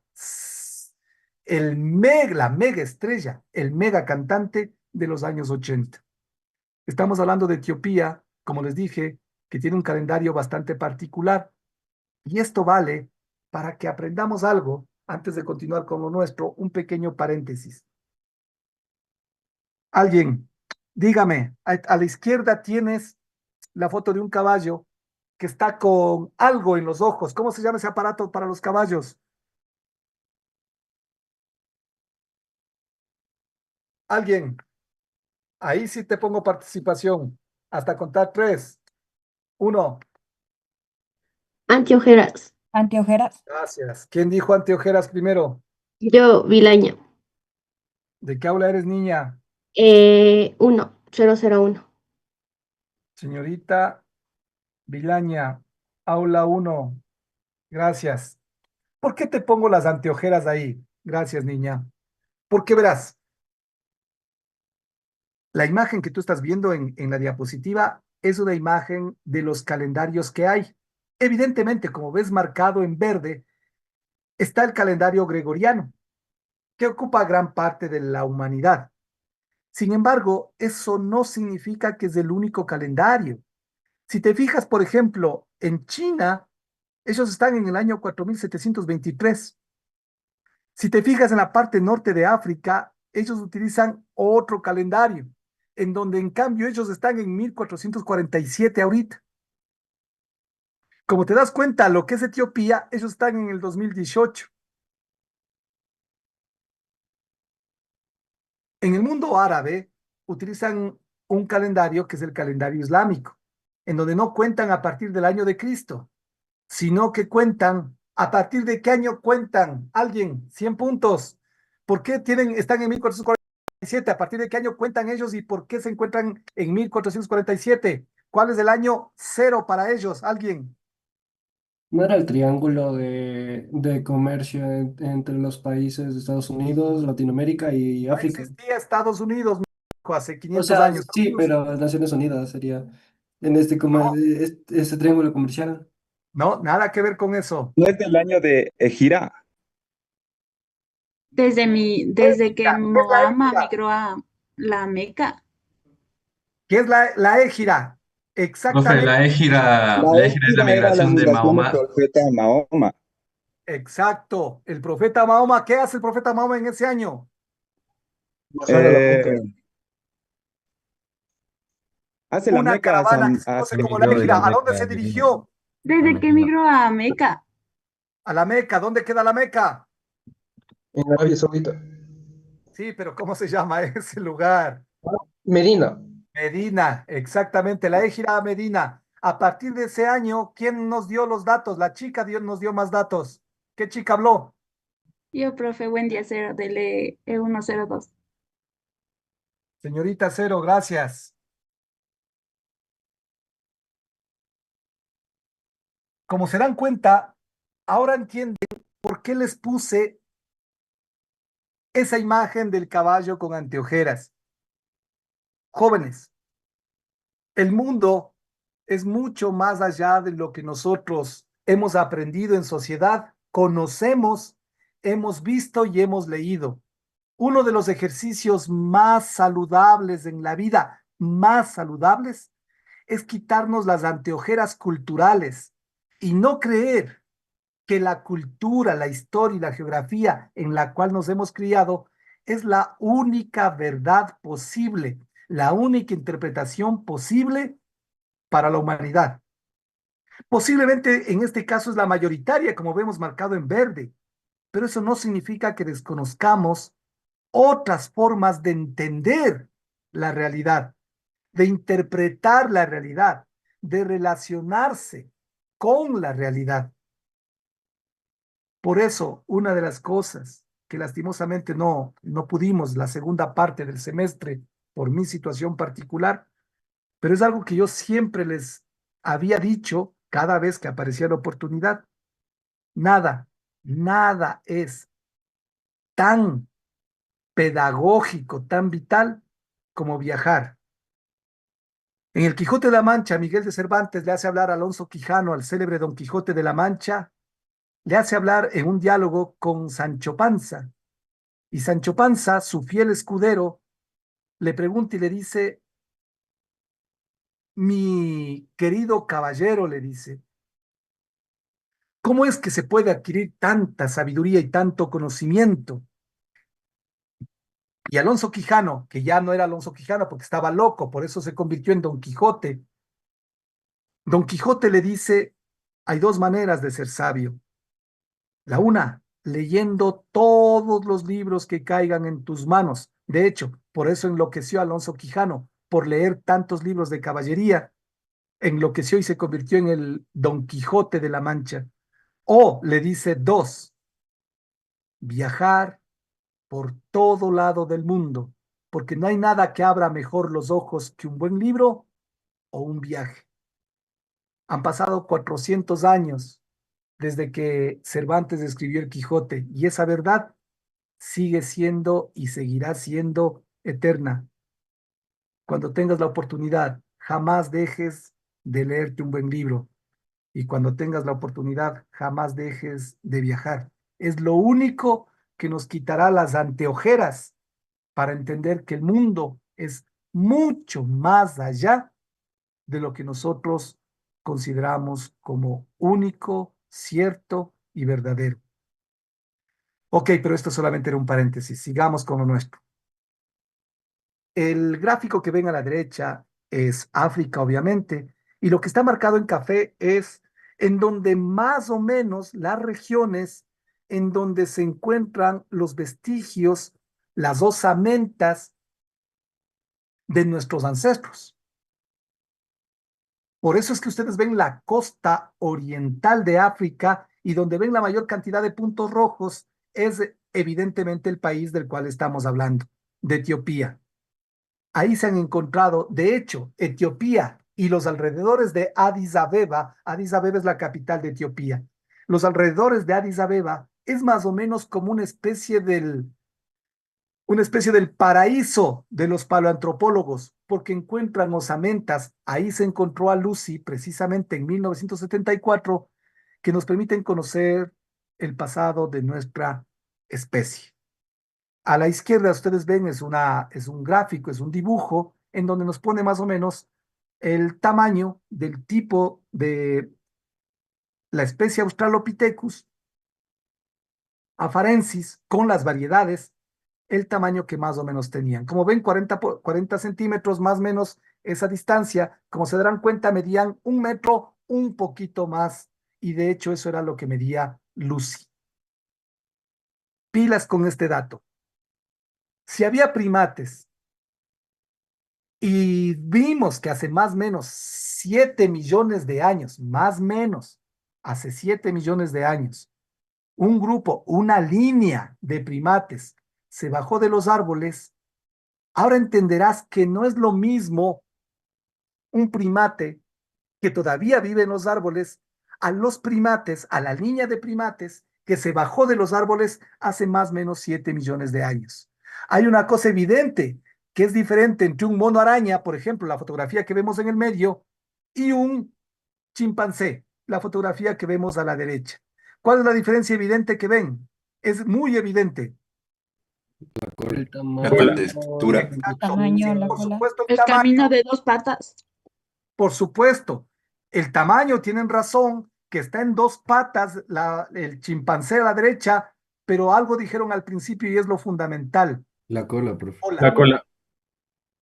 S1: estrella, el mega cantante de los años 80. Estamos hablando de Etiopía, como les dije, que tiene un calendario bastante particular. Y esto vale para que aprendamos algo antes de continuar con lo nuestro, un pequeño paréntesis. Alguien, dígame, a la izquierda tienes la foto de un caballo que está con algo en los ojos. ¿Cómo se llama ese aparato para los caballos? Alguien, ahí sí te pongo participación. Hasta contar tres. Uno.
S11: Anteojeras.
S12: Anteojeras.
S1: Gracias. ¿Quién dijo anteojeras primero?
S11: Yo, Vilaña.
S1: ¿De qué aula eres, niña?
S11: 001.
S1: Señorita Vilaña, aula uno. Gracias. ¿Por qué te pongo las anteojeras ahí? Gracias, niña. Porque verás, la imagen que tú estás viendo en la diapositiva es una imagen de los calendarios que hay. Evidentemente, como ves marcado en verde, está el calendario gregoriano, que ocupa gran parte de la humanidad. Sin embargo, eso no significa que es el único calendario. Si te fijas, por ejemplo, en China, ellos están en el año 4723. Si te fijas en la parte norte de África, ellos utilizan otro calendario, en donde en cambio ellos están en 1447 ahorita. Como te das cuenta, lo que es Etiopía, ellos están en el 2018. En el mundo árabe utilizan un calendario que es el calendario islámico, en donde no cuentan a partir del año de Cristo, sino que cuentan a partir de qué año cuentan. Alguien, 100 puntos. ¿Por qué están en 1447? ¿A partir de qué año cuentan ellos y por qué se encuentran en 1447? ¿Cuál es el año cero para ellos? Alguien.
S10: ¿No era el triángulo de comercio entre los países de Estados Unidos, Latinoamérica y
S1: No
S10: África?
S1: existía Estados Unidos hace
S10: O
S1: 500
S10: sea,
S1: años.
S10: sí, pero las Naciones Unidas sería en
S1: No,
S10: este triángulo comercial.
S1: no, nada que ver con eso.
S6: ¿No es del año de Ejira?
S11: Desde que
S1: ¿Qué es la
S11: Mohammed
S1: égira?
S11: migró a la Meca.
S1: ¿Qué es la égira?
S13: Profe,
S1: Exactamente,
S13: la
S6: La
S13: égira es la
S6: Ejira era la
S13: migración de
S6: migración del
S13: Mahoma.
S6: profeta Mahoma.
S1: exacto. El profeta Mahoma, ¿qué hace el profeta Mahoma en ese año?
S9: Bajar a la Meca.
S6: Eh, Hace la
S1: Una
S6: Meca
S1: caravana que se
S6: a
S1: conoce
S6: San
S1: como la
S13: Emigró de
S1: égira.
S13: la
S1: ¿A dónde
S13: Meca,
S1: se
S13: digamos,
S1: dirigió?
S13: a
S11: Desde que
S13: Medina.
S11: migró a Meca.
S1: A la Meca. ¿Dónde queda la Meca?
S9: En Arabia Saudita.
S1: Sí, pero ¿cómo se llama ese lugar?
S9: Medina.
S1: Medina, exactamente, la égira a Medina. A partir de ese año, ¿quién nos dio los datos? La chica nos dio más datos. ¿Qué chica habló?
S11: Yo, profe, buen día cero del E102.
S1: Señorita Cero, gracias. Como se dan cuenta, ahora entienden por qué les puse esa imagen del caballo con anteojeras. Jóvenes, el mundo es mucho más allá de lo que nosotros hemos aprendido en sociedad, conocemos, hemos visto y hemos leído. Uno de los ejercicios más saludables en la vida, más saludables, es quitarnos las anteojeras culturales y no creer que la cultura, la historia y la geografía en la cual nos hemos criado es la única verdad posible, la única interpretación posible para la humanidad. Posiblemente en este caso es la mayoritaria, como vemos marcado en verde, pero eso no significa que desconozcamos otras formas de entender la realidad, de interpretar la realidad, de relacionarse con la realidad. Por eso, una de las cosas que lastimosamente no pudimos la segunda parte del semestre por mi situación particular, pero es algo que yo siempre les había dicho cada vez que aparecía la oportunidad. Nada, nada es tan pedagógico, tan vital como viajar. En el Quijote de la Mancha, Miguel de Cervantes le hace hablar a Alonso Quijano, al célebre Don Quijote de la Mancha, le hace hablar en un diálogo con Sancho Panza. Y Sancho Panza, su fiel escudero, le pregunta y le dice, mi querido caballero, le dice, ¿cómo es que se puede adquirir tanta sabiduría y tanto conocimiento? Y Alonso Quijano, que ya no era Alonso Quijano porque estaba loco, por eso se convirtió en Don Quijote. Don Quijote le dice, hay dos maneras de ser sabio. La una, leyendo todos los libros que caigan en tus manos. De hecho, por eso enloqueció Alonso Quijano, por leer tantos libros de caballería. Enloqueció y se convirtió en el Don Quijote de la Mancha. O le dice dos, viajar por todo lado del mundo, porque no hay nada que abra mejor los ojos que un buen libro o un viaje. Han pasado 400 años desde que Cervantes escribió el Quijote y esa verdad sigue siendo y seguirá siendo eterna. Cuando tengas la oportunidad, jamás dejes de leerte un buen libro y cuando tengas la oportunidad, jamás dejes de viajar. Es lo único que nos quitará las anteojeras para entender que el mundo es mucho más allá de lo que nosotros consideramos como único, cierto y verdadero. Ok, pero esto solamente era un paréntesis. Sigamos con lo nuestro. El gráfico que ven a la derecha es África, obviamente, y lo que está marcado en café es en donde más o menos las regiones en donde se encuentran los vestigios, las osamentas de nuestros ancestros. Por eso es que ustedes ven la costa oriental de África y donde ven la mayor cantidad de puntos rojos es evidentemente el país del cual estamos hablando, de Etiopía. Ahí se han encontrado, de hecho, Etiopía y los alrededores de Addis Abeba es la capital de Etiopía. Los alrededores de Addis Abeba es más o menos como una especie del paraíso de los paleoantropólogos, porque encuentran osamentas. Ahí se encontró a Lucy precisamente en 1974, que nos permiten conocer el pasado de nuestra especie. A la izquierda ustedes ven es un gráfico, es un dibujo en donde nos pone más o menos el tamaño del tipo de la especie Australopithecus afarensis con las variedades, el tamaño que más o menos tenían. Como ven, 40 centímetros más o menos esa distancia, como se darán cuenta, medían 1 metro, un poquito más, y de hecho eso era lo que medía Lucy. Pilas con este dato. Si había primates y vimos que hace más o menos 7 millones de años, más o menos, hace 7 millones de años, un grupo, una línea de primates se bajó de los árboles, ahora entenderás que no es lo mismo un primate que todavía vive en los árboles a los primates, a la línea de primates que se bajó de los árboles hace más o menos 7 millones de años. Hay una cosa evidente que es diferente entre un mono araña, por ejemplo, la fotografía que vemos en el medio, y un chimpancé, la fotografía que vemos a la derecha. ¿Cuál es la diferencia evidente que ven? Es muy evidente.
S10: El
S4: La
S10: tamaño.
S4: textura.
S1: Exacto.
S11: Tamaño, la
S1: Por
S11: cola.
S1: supuesto,
S11: El camino de 2 patas.
S1: por supuesto, el tamaño, tienen razón, que está en 2 patas el chimpancé a la derecha, pero algo dijeron al principio y es lo fundamental.
S2: La cola, profe.
S6: La cola.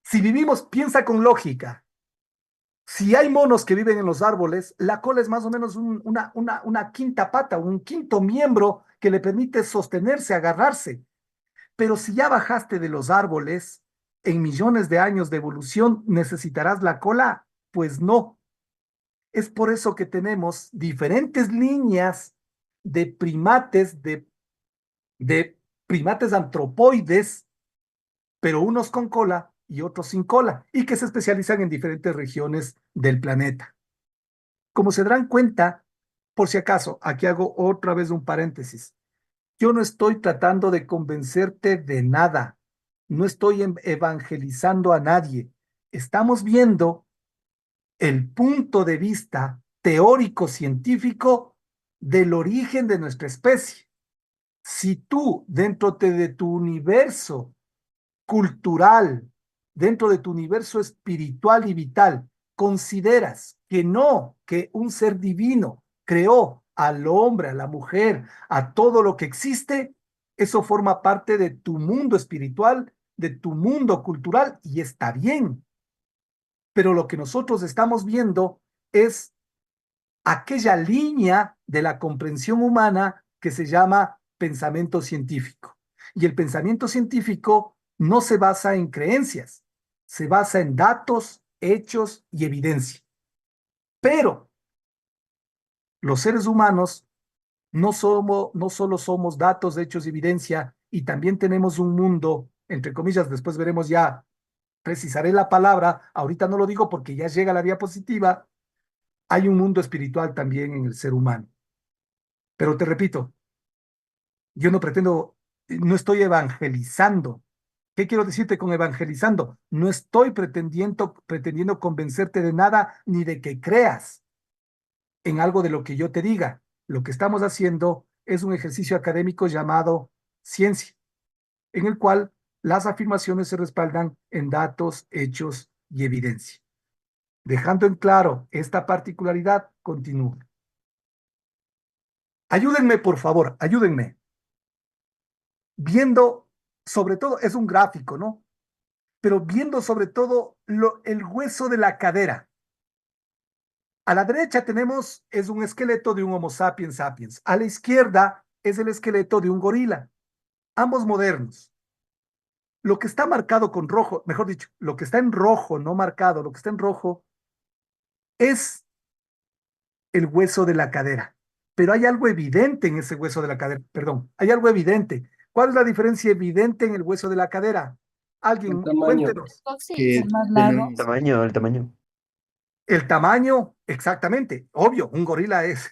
S1: Si vivimos, piensa con lógica. Si hay monos que viven en los árboles, la cola es más o menos una quinta pata, un quinto miembro que le permite sostenerse, agarrarse. Pero si ya bajaste de los árboles, en millones de años de evolución, ¿necesitarás la cola? Pues no. Es por eso que tenemos diferentes líneas de primates, de primates antropoides, pero unos con cola y otros sin cola, y que se especializan en diferentes regiones del planeta. Como se darán cuenta, por si acaso, aquí hago otra vez un paréntesis. Yo no estoy tratando de convencerte de nada, no estoy evangelizando a nadie. Estamos viendo el punto de vista teórico científico del origen de nuestra especie. Si tú, dentro de tu universo cultural, dentro de tu universo espiritual y vital, consideras que no, que un ser divino creó al hombre, a la mujer, a todo lo que existe, eso forma parte de tu mundo espiritual, de tu mundo cultural y está bien. Pero lo que nosotros estamos viendo es aquella línea de la comprensión humana que se llama pensamiento científico. Y el pensamiento científico no se basa en creencias, se basa en datos, hechos y evidencia. Pero los seres humanos no solo somos datos, hechos y evidencia, y también tenemos un mundo, entre comillas, después veremos ya, precisaré la palabra, ahorita no lo digo porque ya llega la diapositiva, hay un mundo espiritual también en el ser humano. Pero te repito, yo no estoy evangelizando. ¿Qué quiero decirte con evangelizando? No estoy pretendiendo convencerte de nada ni de que creas en algo de lo que yo te diga. Lo que estamos haciendo es un ejercicio académico llamado ciencia, en el cual las afirmaciones se respaldan en datos, hechos y evidencia. Dejando en claro esta particularidad, continúo. Ayúdenme, por favor, ayúdenme. Viendo, sobre todo, es un gráfico, ¿no? Pero viendo sobre todo el hueso de la cadera. A la derecha es un esqueleto de un Homo sapiens sapiens. A la izquierda es el esqueleto de un gorila. Ambos modernos. Lo que está marcado con rojo, mejor dicho, lo que está en rojo, no marcado, lo que está en rojo es el hueso de la cadera. Pero hay algo evidente en ese hueso de la cadera, perdón, hay algo evidente. ¿Cuál es la diferencia evidente en el hueso de la cadera?
S10: El
S1: Alguien,
S10: tamaño.
S1: cuéntenos.
S4: Que tenemos
S12: El tamaño.
S1: El tamaño, exactamente, obvio, un gorila es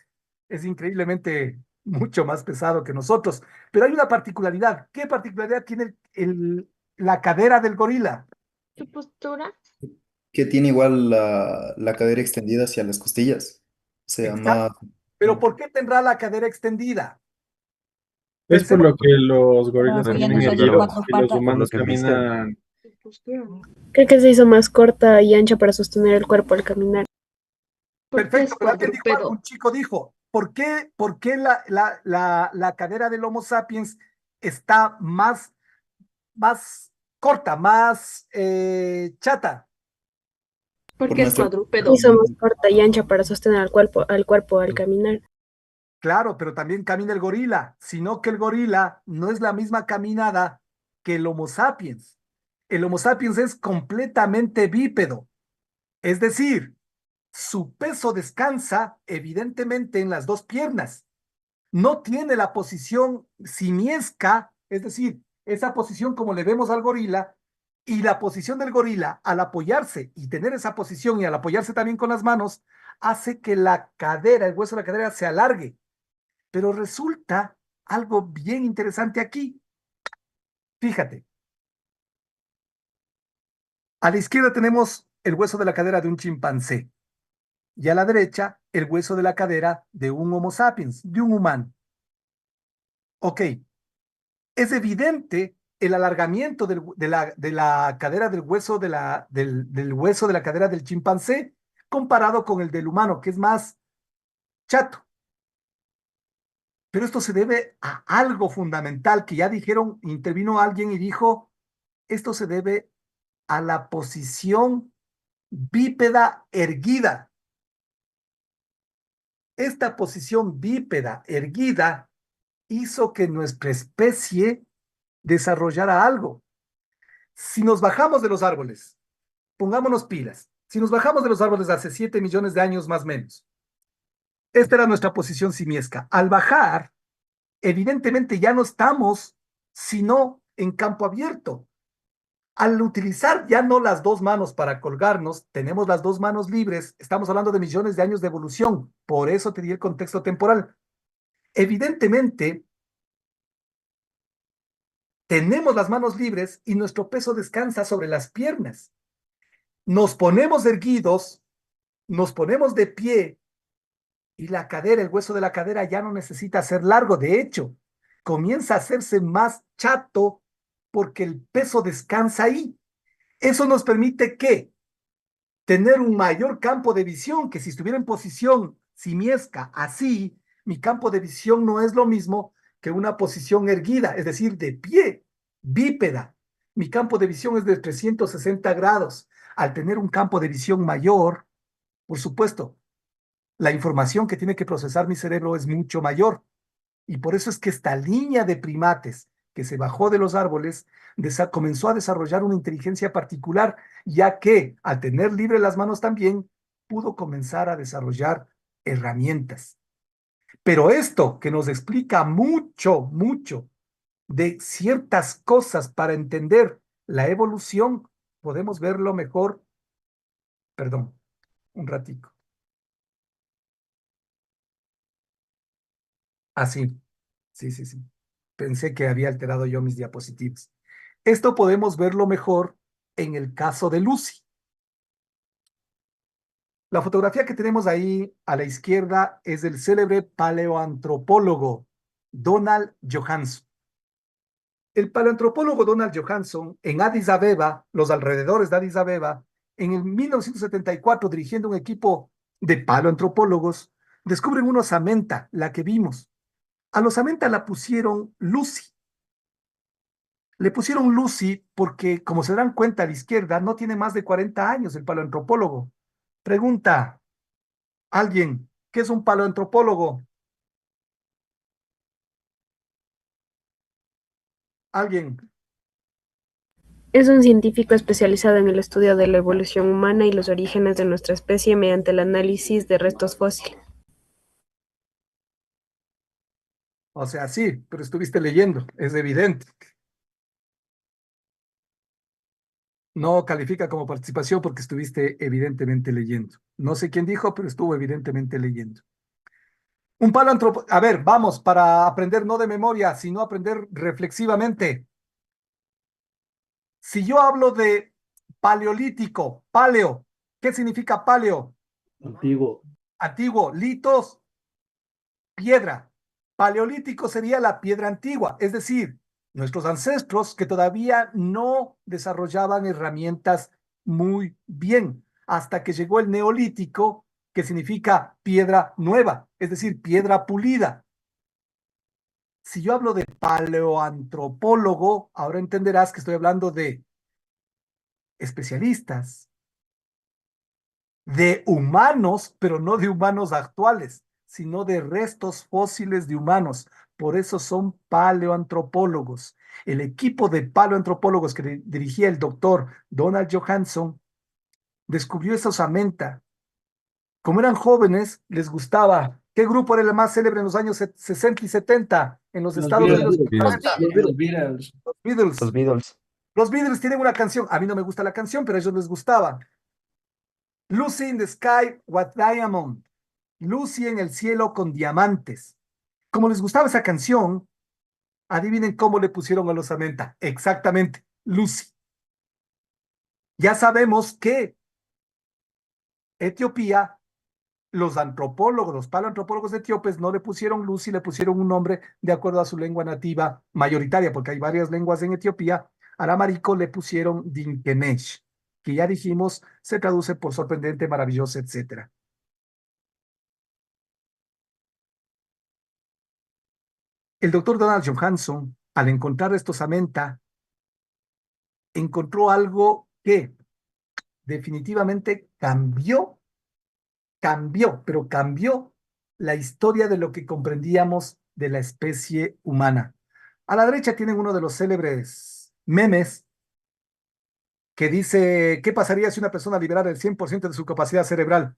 S1: increíblemente mucho más pesado que nosotros, pero hay una particularidad. ¿Qué particularidad tiene la cadera del gorila?
S3: Su postura.
S4: que tiene igual la cadera extendida hacia las costillas. O sea,
S1: Exacto.
S4: más.
S1: Pero ¿por qué tendrá la cadera extendida?
S13: Es por
S1: Pensemos,
S13: lo que los gorilas
S12: Pero
S13: caminan
S12: apoyándose en
S13: erguidos
S12: cuatro
S13: y los
S12: patas. Por lo
S13: humanos
S12: que he visto.
S13: caminan.
S7: Creo que se hizo más corta y ancha para sostener el cuerpo al caminar.
S3: Porque
S1: perfecto,
S3: es
S1: pero alguien dijo algo,
S3: cuadrúpedo.
S1: un chico dijo, ¿por qué la cadera del Homo sapiens está más corta, más chata?
S4: Por
S3: Porque es
S4: nuestro.
S3: cuadrúpedo.
S7: Hizo más corta y ancha para sostener al cuerpo al caminar.
S1: Claro, pero también camina el gorila, sino que el gorila no es la misma caminada que el Homo sapiens. El Homo sapiens es completamente bípedo, es decir, su peso descansa evidentemente en las dos piernas. No tiene la posición simiesca, es decir, esa posición como le vemos al gorila, y la posición del gorila al apoyarse y tener esa posición y al apoyarse también con las manos, hace que la cadera, el hueso de la cadera se alargue. Pero resulta algo bien interesante aquí. Fíjate, a la izquierda tenemos el hueso de la cadera de un chimpancé y a la derecha el hueso de la cadera de un Homo sapiens, de un humano. Ok, es evidente el alargamiento de la cadera del hueso del hueso de la cadera del chimpancé comparado con el del humano, que es más chato. Pero esto se debe a algo fundamental que ya dijeron, intervino alguien y dijo, esto se debe a la posición bípeda erguida. Esta posición bípeda erguida hizo que nuestra especie desarrollara algo. Si nos bajamos de los árboles, pongámonos pilas, si nos bajamos de los árboles hace 7 millones de años más o menos, esta era nuestra posición simiesca. Al bajar, evidentemente ya no estamos sino en campo abierto. Al utilizar ya no las dos manos para colgarnos, tenemos las dos manos libres, estamos hablando de millones de años de evolución, por eso te di el contexto temporal. Evidentemente, tenemos las manos libres y nuestro peso descansa sobre las piernas. Nos ponemos erguidos, nos ponemos de pie y la cadera, el hueso de la cadera ya no necesita ser largo. De hecho, comienza a hacerse más chato porque el peso descansa ahí. Eso nos permite que tener un mayor campo de visión, que si estuviera en posición simiesca, así, mi campo de visión no es lo mismo que una posición erguida, es decir, de pie, bípeda. Mi campo de visión es de 360 grados. Al tener un campo de visión mayor, por supuesto, la información que tiene que procesar mi cerebro es mucho mayor. Y por eso es que esta línea de primates que se bajó de los árboles comenzó a desarrollar una inteligencia particular, ya que al tener libre las manos también pudo comenzar a desarrollar herramientas. Pero esto que nos explica mucho, mucho de ciertas cosas para entender la evolución, podemos verlo mejor, perdón, un ratico. Así, sí. Pensé que había alterado yo mis diapositivas. Esto podemos verlo mejor en el caso de Lucy. La fotografía que tenemos ahí a la izquierda es del célebre paleoantropólogo Donald Johanson. El paleoantropólogo Donald Johanson en Addis Abeba, los alrededores de Addis Abeba, en el 1974, dirigiendo un equipo de paleoantropólogos, descubren una osamenta, la que vimos. A la osamenta la pusieron Lucy. Le pusieron Lucy porque, como se dan cuenta a la izquierda, no tiene más de 40 años el paleoantropólogo. Pregunta, ¿alguien qué es un paleoantropólogo? ¿Alguien?
S7: Es un científico especializado en el estudio de la evolución humana y los orígenes de nuestra especie mediante el análisis de restos fósiles.
S1: O sea, sí, pero estuviste leyendo, es evidente. No califica como participación porque estuviste evidentemente leyendo. No sé quién dijo, pero estuvo evidentemente leyendo. Un paleoantropólogo, a ver, vamos, para aprender no de memoria, sino aprender reflexivamente. Si yo hablo de paleolítico, paleo, ¿qué significa paleo?
S13: Antiguo.
S1: Antiguo, litos, piedra. Paleolítico sería la piedra antigua, es decir, nuestros ancestros que todavía no desarrollaban herramientas muy bien, hasta que llegó el neolítico, que significa piedra nueva, es decir, piedra pulida. Si yo hablo de paleoantropólogo, ahora entenderás que estoy hablando de especialistas, de humanos, pero no de humanos actuales, sino de restos fósiles de humanos. Por eso son paleoantropólogos. El equipo de paleoantropólogos que dirigía el doctor Donald Johanson descubrió esa osamenta. Como eran jóvenes, les gustaba. ¿Qué grupo era el más célebre en los años 60 y 70 en los
S10: Los
S1: Estados
S10: Beatles.
S1: Unidos?
S10: Los Beatles.
S1: Los Beatles.
S4: Los Beatles.
S1: Los Beatles tienen una canción. A mí no me gusta la canción, pero a ellos les gustaba. Lucy in the sky with diamond. Lucy en el cielo con diamantes. Como les gustaba esa canción, adivinen cómo le pusieron a los osamenta. Exactamente, Lucy. Ya sabemos que Etiopía, los antropólogos, los paleoantropólogos etíopes no le pusieron Lucy, le pusieron un nombre de acuerdo a su lengua nativa mayoritaria, porque hay varias lenguas en Etiopía. Al amarico le pusieron Dinkenesh, que ya dijimos se traduce por sorprendente, maravilloso, etcétera. El doctor Donald Johanson, al encontrar esta osamenta, encontró algo que definitivamente pero cambió la historia de lo que comprendíamos de la especie humana. A la derecha tienen uno de los célebres memes que dice, ¿qué pasaría si una persona liberara el 100% de su capacidad cerebral?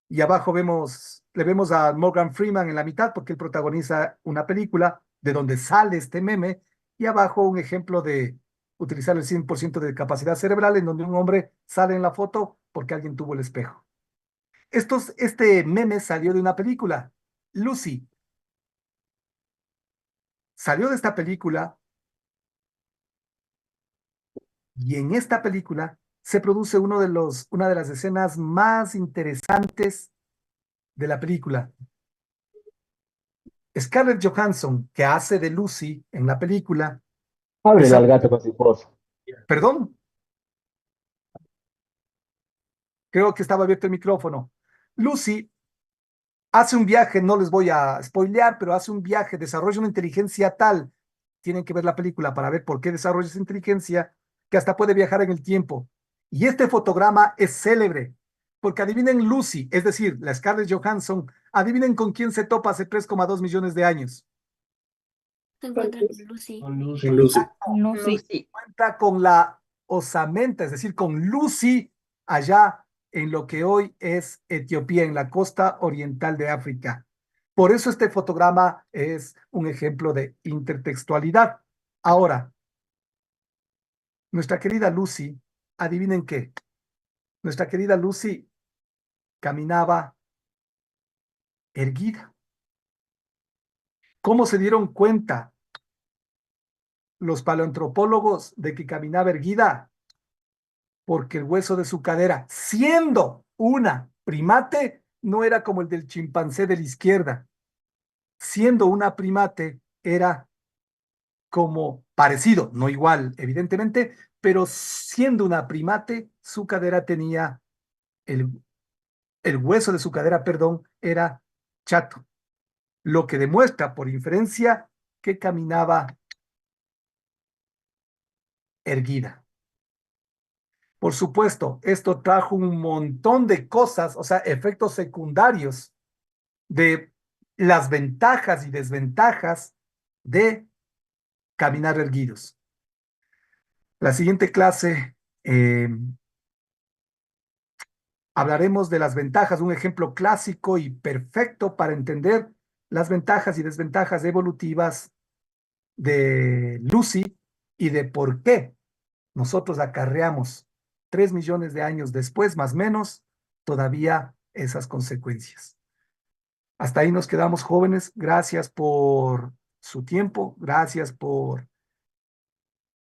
S1: Y abajo le vemos a Morgan Freeman en la mitad porque él protagoniza una película de donde sale este meme y abajo un ejemplo de utilizar el 100% de capacidad cerebral en donde un hombre sale en la foto porque alguien tuvo el espejo. Este meme salió de una película, Lucy. Salió de esta película y en esta película se produce una de las escenas más interesantes de la película. Scarlett Johansson, que hace de Lucy en la película.
S13: Ábrele al gato con su esposa.
S1: Perdón. Creo que estaba abierto el micrófono. Lucy hace un viaje, no les voy a spoilear, pero hace un viaje, desarrolla una inteligencia tal tienen que ver la película para ver por qué desarrolla esa inteligencia, que hasta puede viajar en el tiempo. Y este fotograma es célebre, porque adivinen Lucy, es decir, la Scarlett Johansson, adivinen con quién se topa hace 3,2 millones de años.
S8: Se encuentra con Lucy.
S10: Con Lucy.
S3: Lucy.
S1: Cuenta con la osamenta, es decir, con Lucy allá en lo que hoy es Etiopía, en la costa oriental de África. Por eso este fotograma es un ejemplo de intertextualidad. Ahora, nuestra querida Lucy, adivinen qué, nuestra querida Lucy caminaba erguida. ¿Cómo se dieron cuenta los paleoantropólogos de que caminaba erguida? Porque el hueso de su cadera, siendo una primate, no era como el del chimpancé de la izquierda. Siendo una primate, era como parecido, no igual, evidentemente, pero siendo una primate, su cadera tenía, el hueso de su cadera, perdón, era chato, lo que demuestra por inferencia que caminaba erguida. Por supuesto, esto trajo un montón de cosas, o sea, efectos secundarios de las ventajas y desventajas de caminar erguidos. La siguiente clase hablaremos de las ventajas, un ejemplo clásico y perfecto para entender las ventajas y desventajas evolutivas de Lucy y de por qué nosotros acarreamos 3 millones de años después, más o menos, todavía esas consecuencias. Hasta ahí nos quedamos, jóvenes. Gracias por su tiempo, gracias por